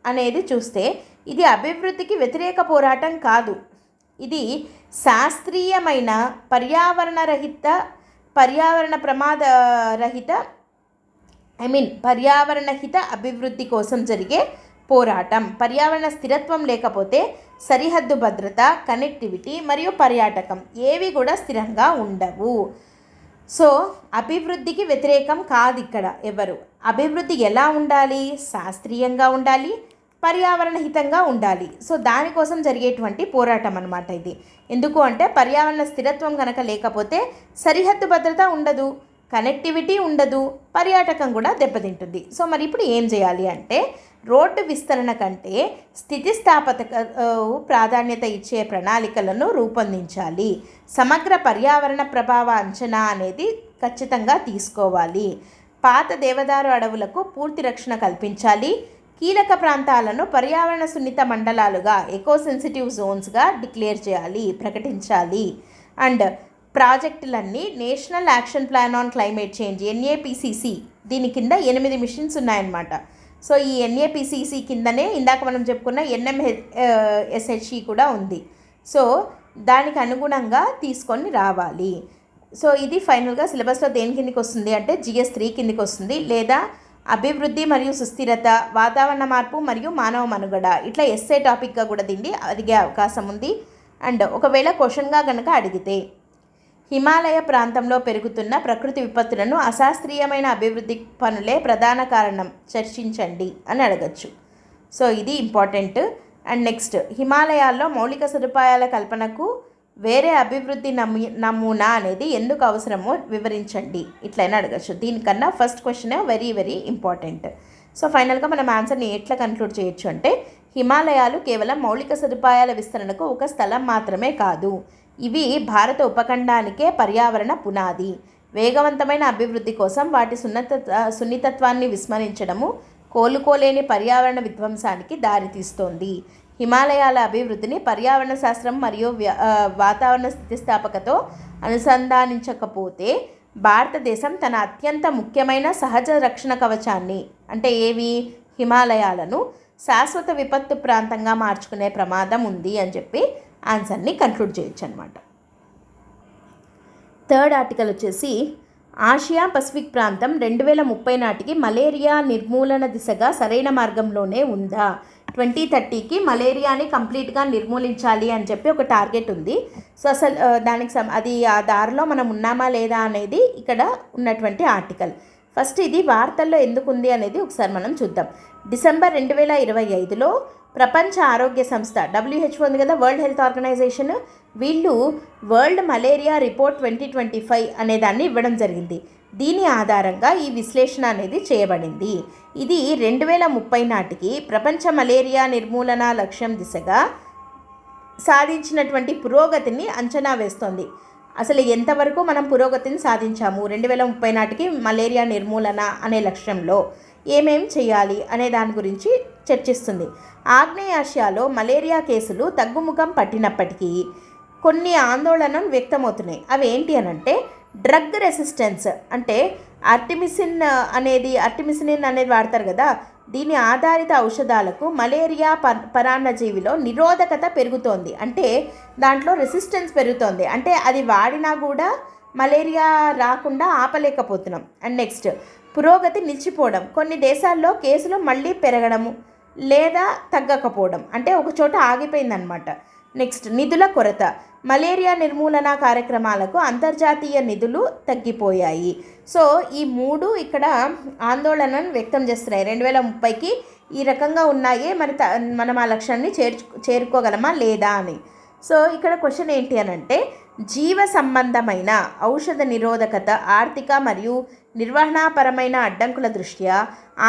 అనేది చూస్తే ఇది అభివృద్ధికి వ్యతిరేక పోరాటం కాదు, ఇది శాస్త్రీయమైన పర్యావరణహిత అభివృద్ధి కోసం జరిగే పోరాటం. పర్యావరణ స్థిరత్వం లేకపోతే సరిహద్దు భద్రత, కనెక్టివిటీ మరియు పర్యాటకం ఏవి కూడా స్థిరంగా ఉండవు. సో అభివృద్ధికి వ్యతిరేకం కాదు ఇక్కడ ఎవరు. అభివృద్ధి ఎలా ఉండాలి, శాస్త్రీయంగా ఉండాలి, పర్యావరణ హితంగా ఉండాలి. సో దానికోసం జరిగేటువంటి పోరాటం అన్నమాట ఇది. ఎందుకు అంటే పర్యావరణ స్థిరత్వం కనుక లేకపోతే సరిహద్దు భద్రత ఉండదు, కనెక్టివిటీ ఉండదు, పర్యాటకం కూడా దెబ్బతింటుంది. సో మరి ఇప్పుడు ఏం చేయాలి అంటే రోడ్డు విస్తరణ కంటే స్థితిస్థాపక ప్రాధాన్యత ఇచ్చే ప్రణాళికలను రూపొందించాలి. సమగ్ర పర్యావరణ ప్రభావ అంచనా అనేది ఖచ్చితంగా తీసుకోవాలి. పాత దేవదారు అడవులకు పూర్తి రక్షణ కల్పించాలి. కీలక ప్రాంతాలను పర్యావరణ సున్నిత మండలాలుగా ఎకోసెన్సిటివ్ జోన్స్గా డిక్లేర్ చేయాలి, ప్రకటించాలి. అండ్ ప్రాజెక్టులన్నీ national action plan on climate change NAPCC దీని కింద 8 మిషన్స్ ఉన్నాయన్నమాట. సో ఈ NAPCC కిందనే ఇందాక మనం చెప్పుకున్న NMSHE కూడా ఉంది. సో దానికి అనుగుణంగా తీసుకొని రావాలి. సో ఇది ఫైనల్గా సిలబస్లో దేని కిందకి వస్తుంది అంటే GS 3 కిందకి వస్తుంది, లేదా అభివృద్ధి మరియు సుస్థిరత, వాతావరణ మార్పు మరియు మానవ మనుగడ, ఇట్లా ఎస్ఏ టాపిక్గా కూడా దీన్ని అడిగే అవకాశం ఉంది. అండ్ ఒకవేళ క్వశ్చన్గా కనుక అడిగితే హిమాలయ ప్రాంతంలో పెరుగుతున్న ప్రకృతి విపత్తులను అశాస్త్రీయమైన అభివృద్ధి పనులే ప్రధాన కారణం, చర్చించండి అని అడగచ్చు. సో ఇది ఇంపార్టెంట్. అండ్ నెక్స్ట్, హిమాలయాల్లో మౌలిక సదుపాయాల కల్పనకు వేరే అభివృద్ధి నమూనా అనేది ఎందుకు అవసరమో వివరించండి, ఇట్లయినా అడగచ్చు. దీనికన్నా first question very very important. So ఫైనల్గా మనం ఆన్సర్ని ఎట్లా కన్క్లూడ్ చేయొచ్చు అంటే హిమాలయాలు కేవలం మౌలిక సదుపాయాల విస్తరణకు ఒక స్థలం మాత్రమే కాదు, ఇవి భారత ఉపఖండానికే పర్యావరణ పునాది. వేగవంతమైన అభివృద్ధి కోసం వాటి సున్నితత్వాన్ని విస్మరించడము కోలుకోలేని పర్యావరణ విధ్వంసానికి దారితీస్తోంది. హిమాలయాల అభివృద్ధిని పర్యావరణ శాస్త్రం మరియు వాతావరణ స్థితిస్థాపకతో అనుసంధానించకపోతే భారతదేశం తన అత్యంత ముఖ్యమైన సహజ రక్షణ కవచాన్ని అంటే ఏవి హిమాలయాలను శాశ్వత విపత్తు ప్రాంతంగా మార్చుకునే ప్రమాదం ఉంది అని చెప్పి ఆన్సర్ని కన్క్లూడ్ చేయొచ్చు అనమాట. థర్డ్ ఆర్టికల్ వచ్చేసి ఆసియా పసిఫిక్ ప్రాంతం 2030 నాటికి మలేరియా నిర్మూలన దిశగా సరైన మార్గంలోనే ఉందా, 2030కి మలేరియాని కంప్లీట్గా నిర్మూలించాలి అని చెప్పి ఒక టార్గెట్ ఉంది. సో అసలు దానికి అది ఆ దారిలో మనం ఉన్నామా లేదా అనేది ఇక్కడ ఉన్నటువంటి ఆర్టికల్. ఫస్ట్ ఇది వార్తల్లో ఎందుకు ఉంది అనేది ఒకసారి మనం చూద్దాం. డిసెంబర్ 2025లో ప్రపంచ ఆరోగ్య సంస్థ WHO ఉంది కదా, వరల్డ్ హెల్త్ ఆర్గనైజేషన్, వీళ్ళు వరల్డ్ మలేరియా రిపోర్ట్ 2025 అనే దాన్ని ఇవ్వడం జరిగింది. దీని ఆధారంగా ఈ విశ్లేషణ అనేది చేయబడింది. ఇది 2030 నాటికి ప్రపంచ మలేరియా నిర్మూలన లక్ష్యం దిశగా సాధించినటువంటి పురోగతిని అంచనా వేస్తోంది. అసలు ఎంతవరకు మనం పురోగతిని సాధించాము 2030 నాటికి మలేరియా నిర్మూలన అనే లక్ష్యంలో ఏమేం చేయాలి అనే దాని గురించి చర్చిస్తుంది. ఆగ్నేయాసియాలో మలేరియా కేసులు తగ్గుముఖం పట్టినప్పటికీ కొన్ని ఆందోళనలు వ్యక్తమవుతున్నాయి. అవి ఏంటి అనంటే డ్రగ్ రెసిస్టెన్స్, అంటే ఆర్టిమిసినిన్ అనేది వాడతారు కదా, దీని ఆధారిత ఔషధాలకు మలేరియా పరాన్నజీవిలో నిరోధకత పెరుగుతోంది. అంటే దాంట్లో రెసిస్టెన్స్ పెరుగుతోంది, అంటే అది వాడినా కూడా మలేరియా రాకుండా ఆపలేకపోతున్నాం. అండ్ నెక్స్ట్, పురోగతి నిలిచిపోవడం, కొన్ని దేశాల్లో కేసులు మళ్ళీ పెరగడము లేదా తగ్గకపోవడం, అంటే ఒక చోట ఆగిపోయిందనమాట. నెక్స్ట్, నిధుల కొరత, మలేరియా నిర్మూలన కార్యక్రమాలకు అంతర్జాతీయ నిధులు తగ్గిపోయాయి. సో ఈ మూడు ఇక్కడ ఆందోళనను వ్యక్తం చేస్తున్నాయి. 2030కి ఈ రకంగా ఉన్నాయే, మనం ఆ లక్ష్యాన్ని చేరుకోగలమా లేదా అని. సో ఇక్కడ క్వశ్చన్ ఏంటి అనంటే జీవ సంబంధమైన ఔషధ నిరోధకత, ఆర్థిక మరియు నిర్వహణాపరమైన అడ్డంకుల దృష్ట్యా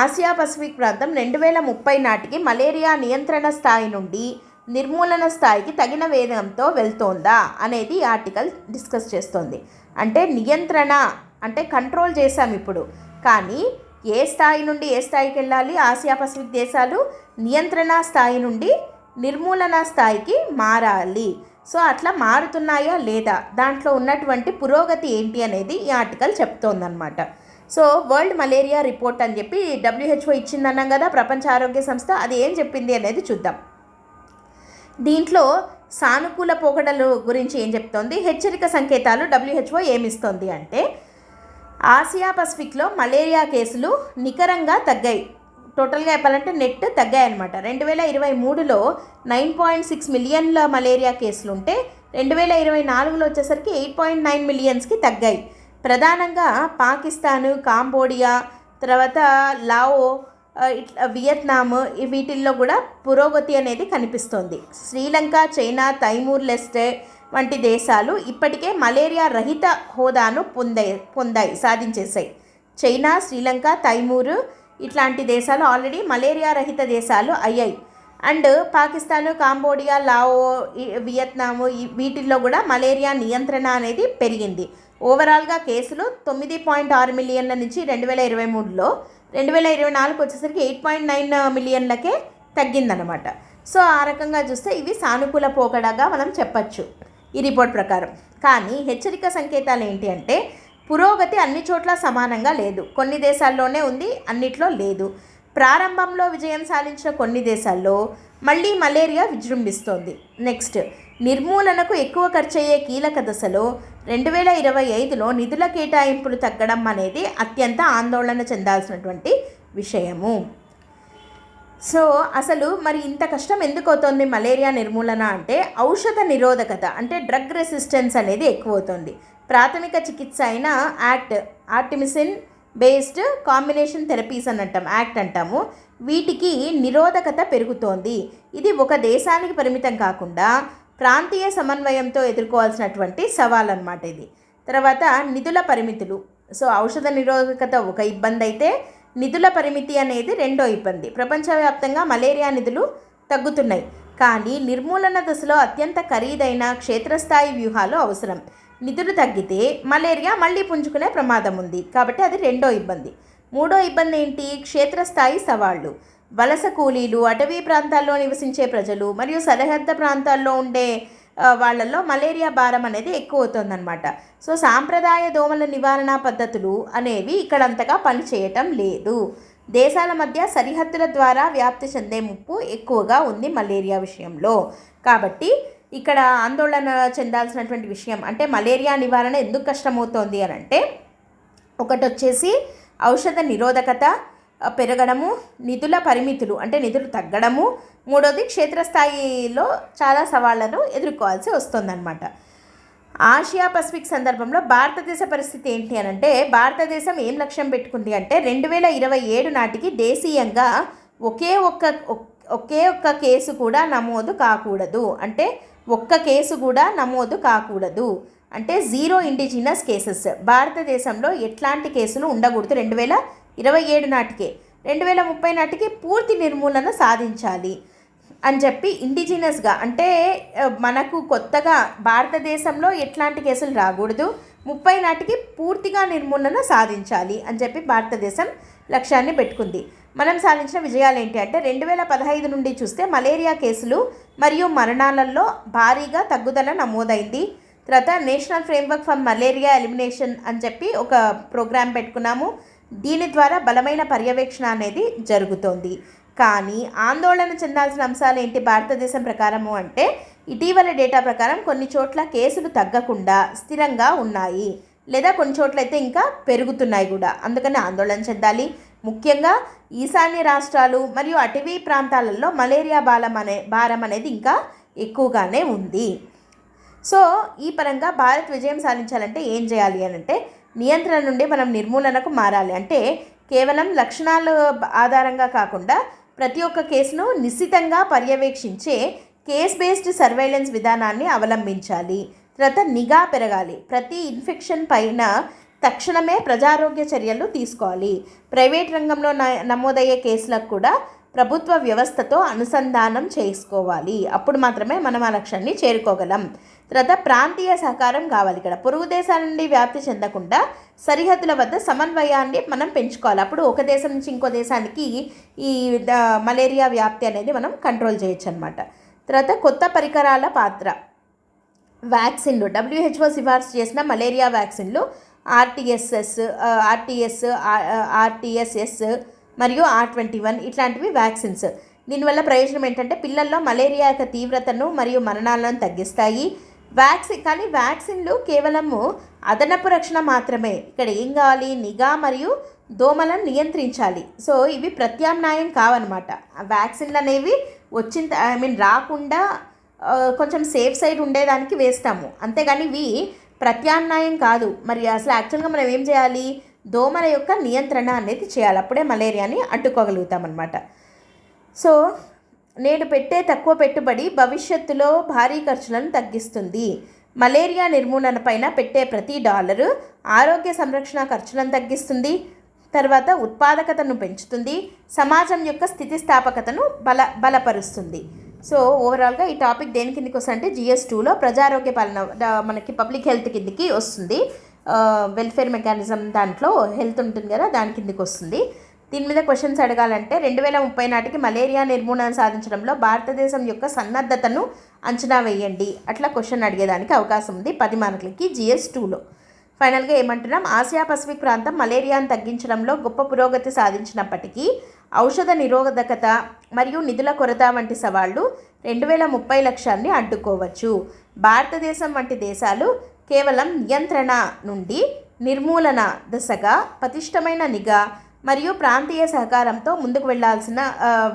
ఆసియా పసిఫిక్ ప్రాంతం 2030 నాటికి మలేరియా నియంత్రణ స్థాయి నుండి నిర్మూలన స్థాయికి తగిన వేగంతో వెళ్తోందా అనేది ఈ ఆర్టికల్ డిస్కస్ చేస్తోంది. అంటే నియంత్రణ అంటే కంట్రోల్ చేశాం ఇప్పుడు, కానీ ఏ స్థాయి నుండి ఏ స్థాయికి వెళ్ళాలి, ఆసియా పసిఫిక్ దేశాలు నియంత్రణ స్థాయి నుండి నిర్మూలన స్థాయికి మారాలి. సో అట్లా మారుతున్నాయా లేదా, దాంట్లో ఉన్నటువంటి పురోగతి ఏంటి అనేది ఈ ఆర్టికల్ చెప్తోందన్నమాట. సో వరల్డ్ మలేరియా రిపోర్ట్ అని చెప్పి WHO ఇచ్చిందన్నాం కదా, ప్రపంచ ఆరోగ్య సంస్థ, అది ఏం చెప్పింది అనేది చూద్దాం. దీంట్లో సానుకూల పోకడలు గురించి ఏం చెప్తోంది, హెచ్చరిక సంకేతాలు WHO ఏమిస్తోంది అంటే ఆసియా పసిఫిక్లో మలేరియా కేసులు నికరంగా తగ్గాయి. టోటల్గా చెప్పాలంటే నెట్ తగ్గాయన్నమాట. 2023లో 9.6 మిలియన్ల మలేరియా కేసులు ఉంటే 2024లో వచ్చేసరికి 8.9 మిలియన్స్కి తగ్గాయి. ప్రధానంగా పాకిస్తాను, కాంబోడియా, తర్వాత లావో, వియత్నాం, వీటిల్లో కూడా పురోగతి అనేది కనిపిస్తోంది. శ్రీలంక, చైనా, తైమూర్ లెస్టే, వంటి దేశాలు ఇప్పటికే మలేరియా రహిత హోదాను సాధించేశాయి. చైనా, శ్రీలంక, తైమూర్ ఇట్లాంటి దేశాలు ఆల్రెడీ మలేరియా రహిత దేశాలు అయ్యాయి. And Pakistan, Cambodia, Lao, Vietnam వీటిల్లో కూడా మలేరియా నియంత్రణ అనేది పెరిగింది. ఓవరాల్గా కేసులు 9.6 మిలియన్ల నుంచి 2023లో 2024 వచ్చేసరికి 8.9 మిలియన్లకే తగ్గిందనమాట. సో ఆ రకంగా చూస్తే ఇవి సానుకూల పోకడగా మనం చెప్పచ్చు ఈ రిపోర్ట్ ప్రకారం. కానీ హెచ్చరిక సంకేతాలు ఏంటి అంటే పురోగతి అన్ని చోట్ల సమానంగా లేదు. కొన్ని దేశాల్లోనే ఉంది, అన్నిట్లో లేదు. ప్రారంభంలో విజయం సాధించిన కొన్ని దేశాల్లో మళ్ళీ మలేరియా విజృంభిస్తోంది. నెక్స్ట్, నిర్మూలనకు ఎక్కువ ఖర్చయ్యే కీలక దశలో 2025లో నిధుల కేటాయింపులు తగ్గడం అనేది అత్యంత ఆందోళన చెందాల్సినటువంటి విషయము. సో అసలు మరి ఇంత కష్టం ఎందుకు అవుతుంది మలేరియా నిర్మూలన అంటే ఔషధ నిరోధకత అంటే డ్రగ్ రెసిస్టెన్స్ అనేది ఎక్కువ అవుతుంది. ప్రాథమిక చికిత్స అయిన ఆర్టిమిసిన్ బేస్డ్ కాంబినేషన్ థెరపీస్ అని యాక్ట్ అంటాము. వీటికి నిరోధకత పెరుగుతోంది. ఇది ఒక దేశానికి పరిమితం కాకుండా ప్రాంతీయ సమన్వయంతో ఎదుర్కోవాల్సినటువంటి సవాల్ అన్నమాట ఇది. తర్వాత నిధుల పరిమితులు. సో ఔషధ నిరోధకత ఒక ఇబ్బంది అయితే నిధుల పరిమితి అనేది రెండో ఇబ్బంది. ప్రపంచవ్యాప్తంగా మలేరియా నిధులు తగ్గుతున్నాయి, కానీ నిర్మూలన దశలో అత్యంత ఖరీదైన క్షేత్రస్థాయి వ్యూహాలు అవసరం. నిధులు తగ్గితే మలేరియా మళ్ళీ పుంజుకునే ప్రమాదం ఉంది, కాబట్టి అది రెండో ఇబ్బంది. మూడో ఇబ్బంది ఏంటి? క్షేత్రస్థాయి సవాళ్లు. వలస కూలీలు, అటవీ ప్రాంతాల్లో నివసించే ప్రజలు మరియు సరిహద్దు ప్రాంతాల్లో ఉండే వాళ్ళల్లో మలేరియా భారం అనేది ఎక్కువ అవుతుందన్నమాట. సో సాంప్రదాయ దోమల నివారణ పద్ధతులు అనేవి ఇక్కడంతగా పనిచేయటం లేదు. దేశాల మధ్య సరిహద్దుల ద్వారా వ్యాప్తి చెందే ముప్పు ఎక్కువగా ఉంది మలేరియా విషయంలో. కాబట్టి ఇక్కడ ఆందోళన చెందాల్సినటువంటి విషయం అంటే మలేరియా నివారణ ఎందుకు కష్టమవుతోంది అని అంటే ఒకటి వచ్చేసి ఔషధ నిరోధకత పెరగడము, నిధుల పరిమితులు అంటే నిధులు తగ్గడము, మూడోది క్షేత్రస్థాయిలో చాలా సవాళ్లను ఎదుర్కోవాల్సి వస్తుందన్నమాట. ఆసియా పసిఫిక్ సందర్భంలో భారతదేశ పరిస్థితి ఏంటి అని అంటే భారతదేశం ఏం లక్ష్యం పెట్టుకుంది అంటే 2027 నాటికి దేశీయంగా ఒకే ఒక్క కేసు కూడా నమోదు కాకూడదు. అంటే ఒక్క కేసు కూడా నమోదు కాకూడదు అంటే జీరో ఇండిజినస్ కేసెస్. భారతదేశంలో ఎట్లాంటి కేసులు ఉండకూడదు 2027 నాటికే. 2030 నాటికి పూర్తి నిర్మూలన సాధించాలి అని చెప్పి ఇండిజినస్గా అంటే మనకు కొత్తగా భారతదేశంలో ఎట్లాంటి కేసులు రాకూడదు, 30 నాటికి పూర్తిగా నిర్మూలన సాధించాలి అని చెప్పి భారతదేశం లక్ష్యాన్ని పెట్టుకుంది. మనం సాధించిన విజయాలు ఏంటి అంటే 2015 నుండి చూస్తే మలేరియా కేసులు మరియు మరణాలలో భారీగా తగ్గుదల నమోదైంది. తర్వాత national framework for malaria elimination అని చెప్పి ఒక ప్రోగ్రాం పెట్టుకున్నాము. దీని ద్వారా బలమైన పర్యవేక్షణ అనేది జరుగుతోంది. కానీ ఆందోళన చెందాల్సిన అంశాలు ఏంటి భారతదేశం ప్రకారము అంటే ఇటీవల డేటా ప్రకారం కొన్ని చోట్ల కేసులు తగ్గకుండా స్థిరంగా ఉన్నాయి, లేదా కొన్ని చోట్ల అయితే ఇంకా పెరుగుతున్నాయి కూడా. అందుకని ఆందోళన చెందాలి. ముఖ్యంగా ఈశాన్య రాష్ట్రాలు మరియు అటవీ ప్రాంతాలలో మలేరియా భారం అనేది ఇంకా ఎక్కువగానే ఉంది. సో ఈ పరంగా భారత్ విజయం సాధించాలంటే ఏం చేయాలి అని అంటే నియంత్రణ నుండి మనం నిర్మూలనకు మారాలి. అంటే కేవలం లక్షణాలు ఆధారంగా కాకుండా ప్రతి ఒక్క కేసును నిశ్చితంగా పర్యవేక్షించే కేస్ బేస్డ్ సర్వైలెన్స్ విధానాన్ని అవలంబించాలి. తర్వాత నిఘా పెరగాలి. ప్రతి ఇన్ఫెక్షన్ పైన తక్షణమే ప్రజారోగ్య చర్యలు తీసుకోవాలి. ప్రైవేట్ రంగంలో నమోదయ్యే కేసులకు కూడా ప్రభుత్వ వ్యవస్థతో అనుసంధానం చేసుకోవాలి. అప్పుడు మాత్రమే మనం ఆ లక్ష్యాన్ని చేరుకోగలం. తర్వాత ప్రాంతీయ సహకారం కావాలి. ఇక్కడ పొరుగు దేశాల నుండి వ్యాప్తి చెందకుండా సరిహద్దుల వద్ద సమన్వయాన్ని మనం పెంచుకోవాలి. అప్పుడు ఒక దేశం నుంచి ఇంకో దేశానికి ఈ మలేరియా వ్యాప్తి అనేది మనం కంట్రోల్ చేయొచ్చు అనమాట. తర్వాత కొత్త పరికరాల పాత్ర. వ్యాక్సిన్లు WHO సిఫార్సు చేసిన మలేరియా వ్యాక్సిన్లు RTS మరియు R21 ఇట్లాంటివి వ్యాక్సిన్స్. దీనివల్ల ప్రయోజనం ఏంటంటే పిల్లల్లో మలేరియా యొక్క తీవ్రతను మరియు మరణాలను తగ్గిస్తాయి. కానీ వ్యాక్సిన్లు కేవలము అదనపు రక్షణ మాత్రమే. ఇక్కడ ఏం కావాలి? నిఘా మరియు దోమలను నియంత్రించాలి. సో ఇవి ప్రత్యామ్నాయం కావన్నమాట. వ్యాక్సిన్లు అనేవి రాకుండా కొంచెం సేఫ్ సైడ్ ఉండేదానికి వేస్తాము, అంతేగాని ఇవి ప్రత్యామ్నాయం కాదు. మరి అసలు యాక్చువల్గా మనం ఏం చేయాలి? దోమల యొక్క నియంత్రణ అనేది చేయాలి. అప్పుడే మలేరియాని అడ్డుకోగలుగుతామన్నమాట. సో నేడు పెట్టే తక్కువ పెట్టుబడి భవిష్యత్తులో భారీ ఖర్చులను తగ్గిస్తుంది. మలేరియా నిర్మూలన పైన పెట్టే ప్రతి డాలరు ఆరోగ్య సంరక్షణ ఖర్చులను తగ్గిస్తుంది, తర్వాత ఉత్పాదకతను పెంచుతుంది, సమాజం యొక్క స్థితిస్థాపకతను బలపరుస్తుంది. సో ఓవరాల్గా ఈ టాపిక్ దేని కిందకి వస్తుంది అంటే GS2లో ప్రజారోగ్య పాలన మనకి పబ్లిక్ హెల్త్ కిందకి వస్తుంది. వెల్ఫేర్ మెకానిజం దాంట్లో హెల్త్ ఉంటుంది కదా, దాని కిందకి వస్తుంది. దీని మీద క్వశ్చన్స్ అడగాలంటే 2030 నాటికి మలేరియా నిర్మూలన సాధించడంలో భారతదేశం యొక్క సన్నద్ధతను అంచనా వేయండి, అట్లా క్వశ్చన్ అడిగేదానికి అవకాశం ఉంది 10 మార్కులకి GS2లో. ఫైనల్గా ఏమంటున్నాం, ఆసియా పసిఫిక్ ప్రాంతం మలేరియాను తగ్గించడంలో గొప్ప పురోగతి సాధించినప్పటికీ ఔషధ నిరోధకత మరియు నిధుల కొరత వంటి సవాళ్లు 2030 లక్ష్యాన్ని అడ్డుకోవచ్చు. భారతదేశం వంటి దేశాలు కేవలం నియంత్రణ నుండి నిర్మూలన దిశగా పటిష్టమైన నిఘా మరియు ప్రాంతీయ సహకారంతో ముందుకు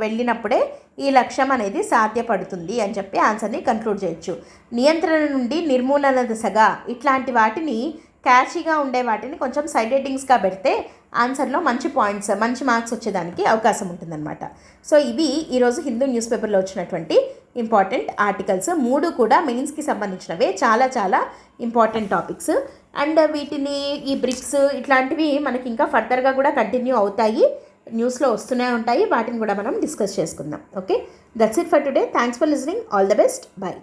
వెళ్ళినప్పుడే ఈ లక్ష్యం అనేది సాధ్యపడుతుంది అని చెప్పి ఆన్సర్ని కంక్లూడ్ చేయొచ్చు. నియంత్రణ నుండి నిర్మూలన దిశగా ఇట్లాంటి వాటిని క్యాచీగా ఉండే వాటిని కొంచెం సైడ్ హెడ్డింగ్స్గా పెడితే ఆన్సర్లో మంచి పాయింట్స్, మంచి మార్క్స్ వచ్చేదానికి అవకాశం ఉంటుందన్నమాట. సో ఇవి ఈరోజు హిందూ న్యూస్ పేపర్లో వచ్చినటువంటి ఇంపార్టెంట్ ఆర్టికల్స్. 3 కూడా మెయిన్స్కి సంబంధించినవే, చాలా చాలా ఇంపార్టెంట్ టాపిక్స్. అండ్ వీటిని ఈ బ్రిక్స్ ఇట్లాంటివి మనకి ఇంకా ఫర్దర్గా కూడా కంటిన్యూ అవుతాయి, న్యూస్లో వస్తూనే ఉంటాయి. వాటిని కూడా మనం డిస్కస్ చేసుకుందాం. Okay, that's it for today. Thanks for listening. All the best. By.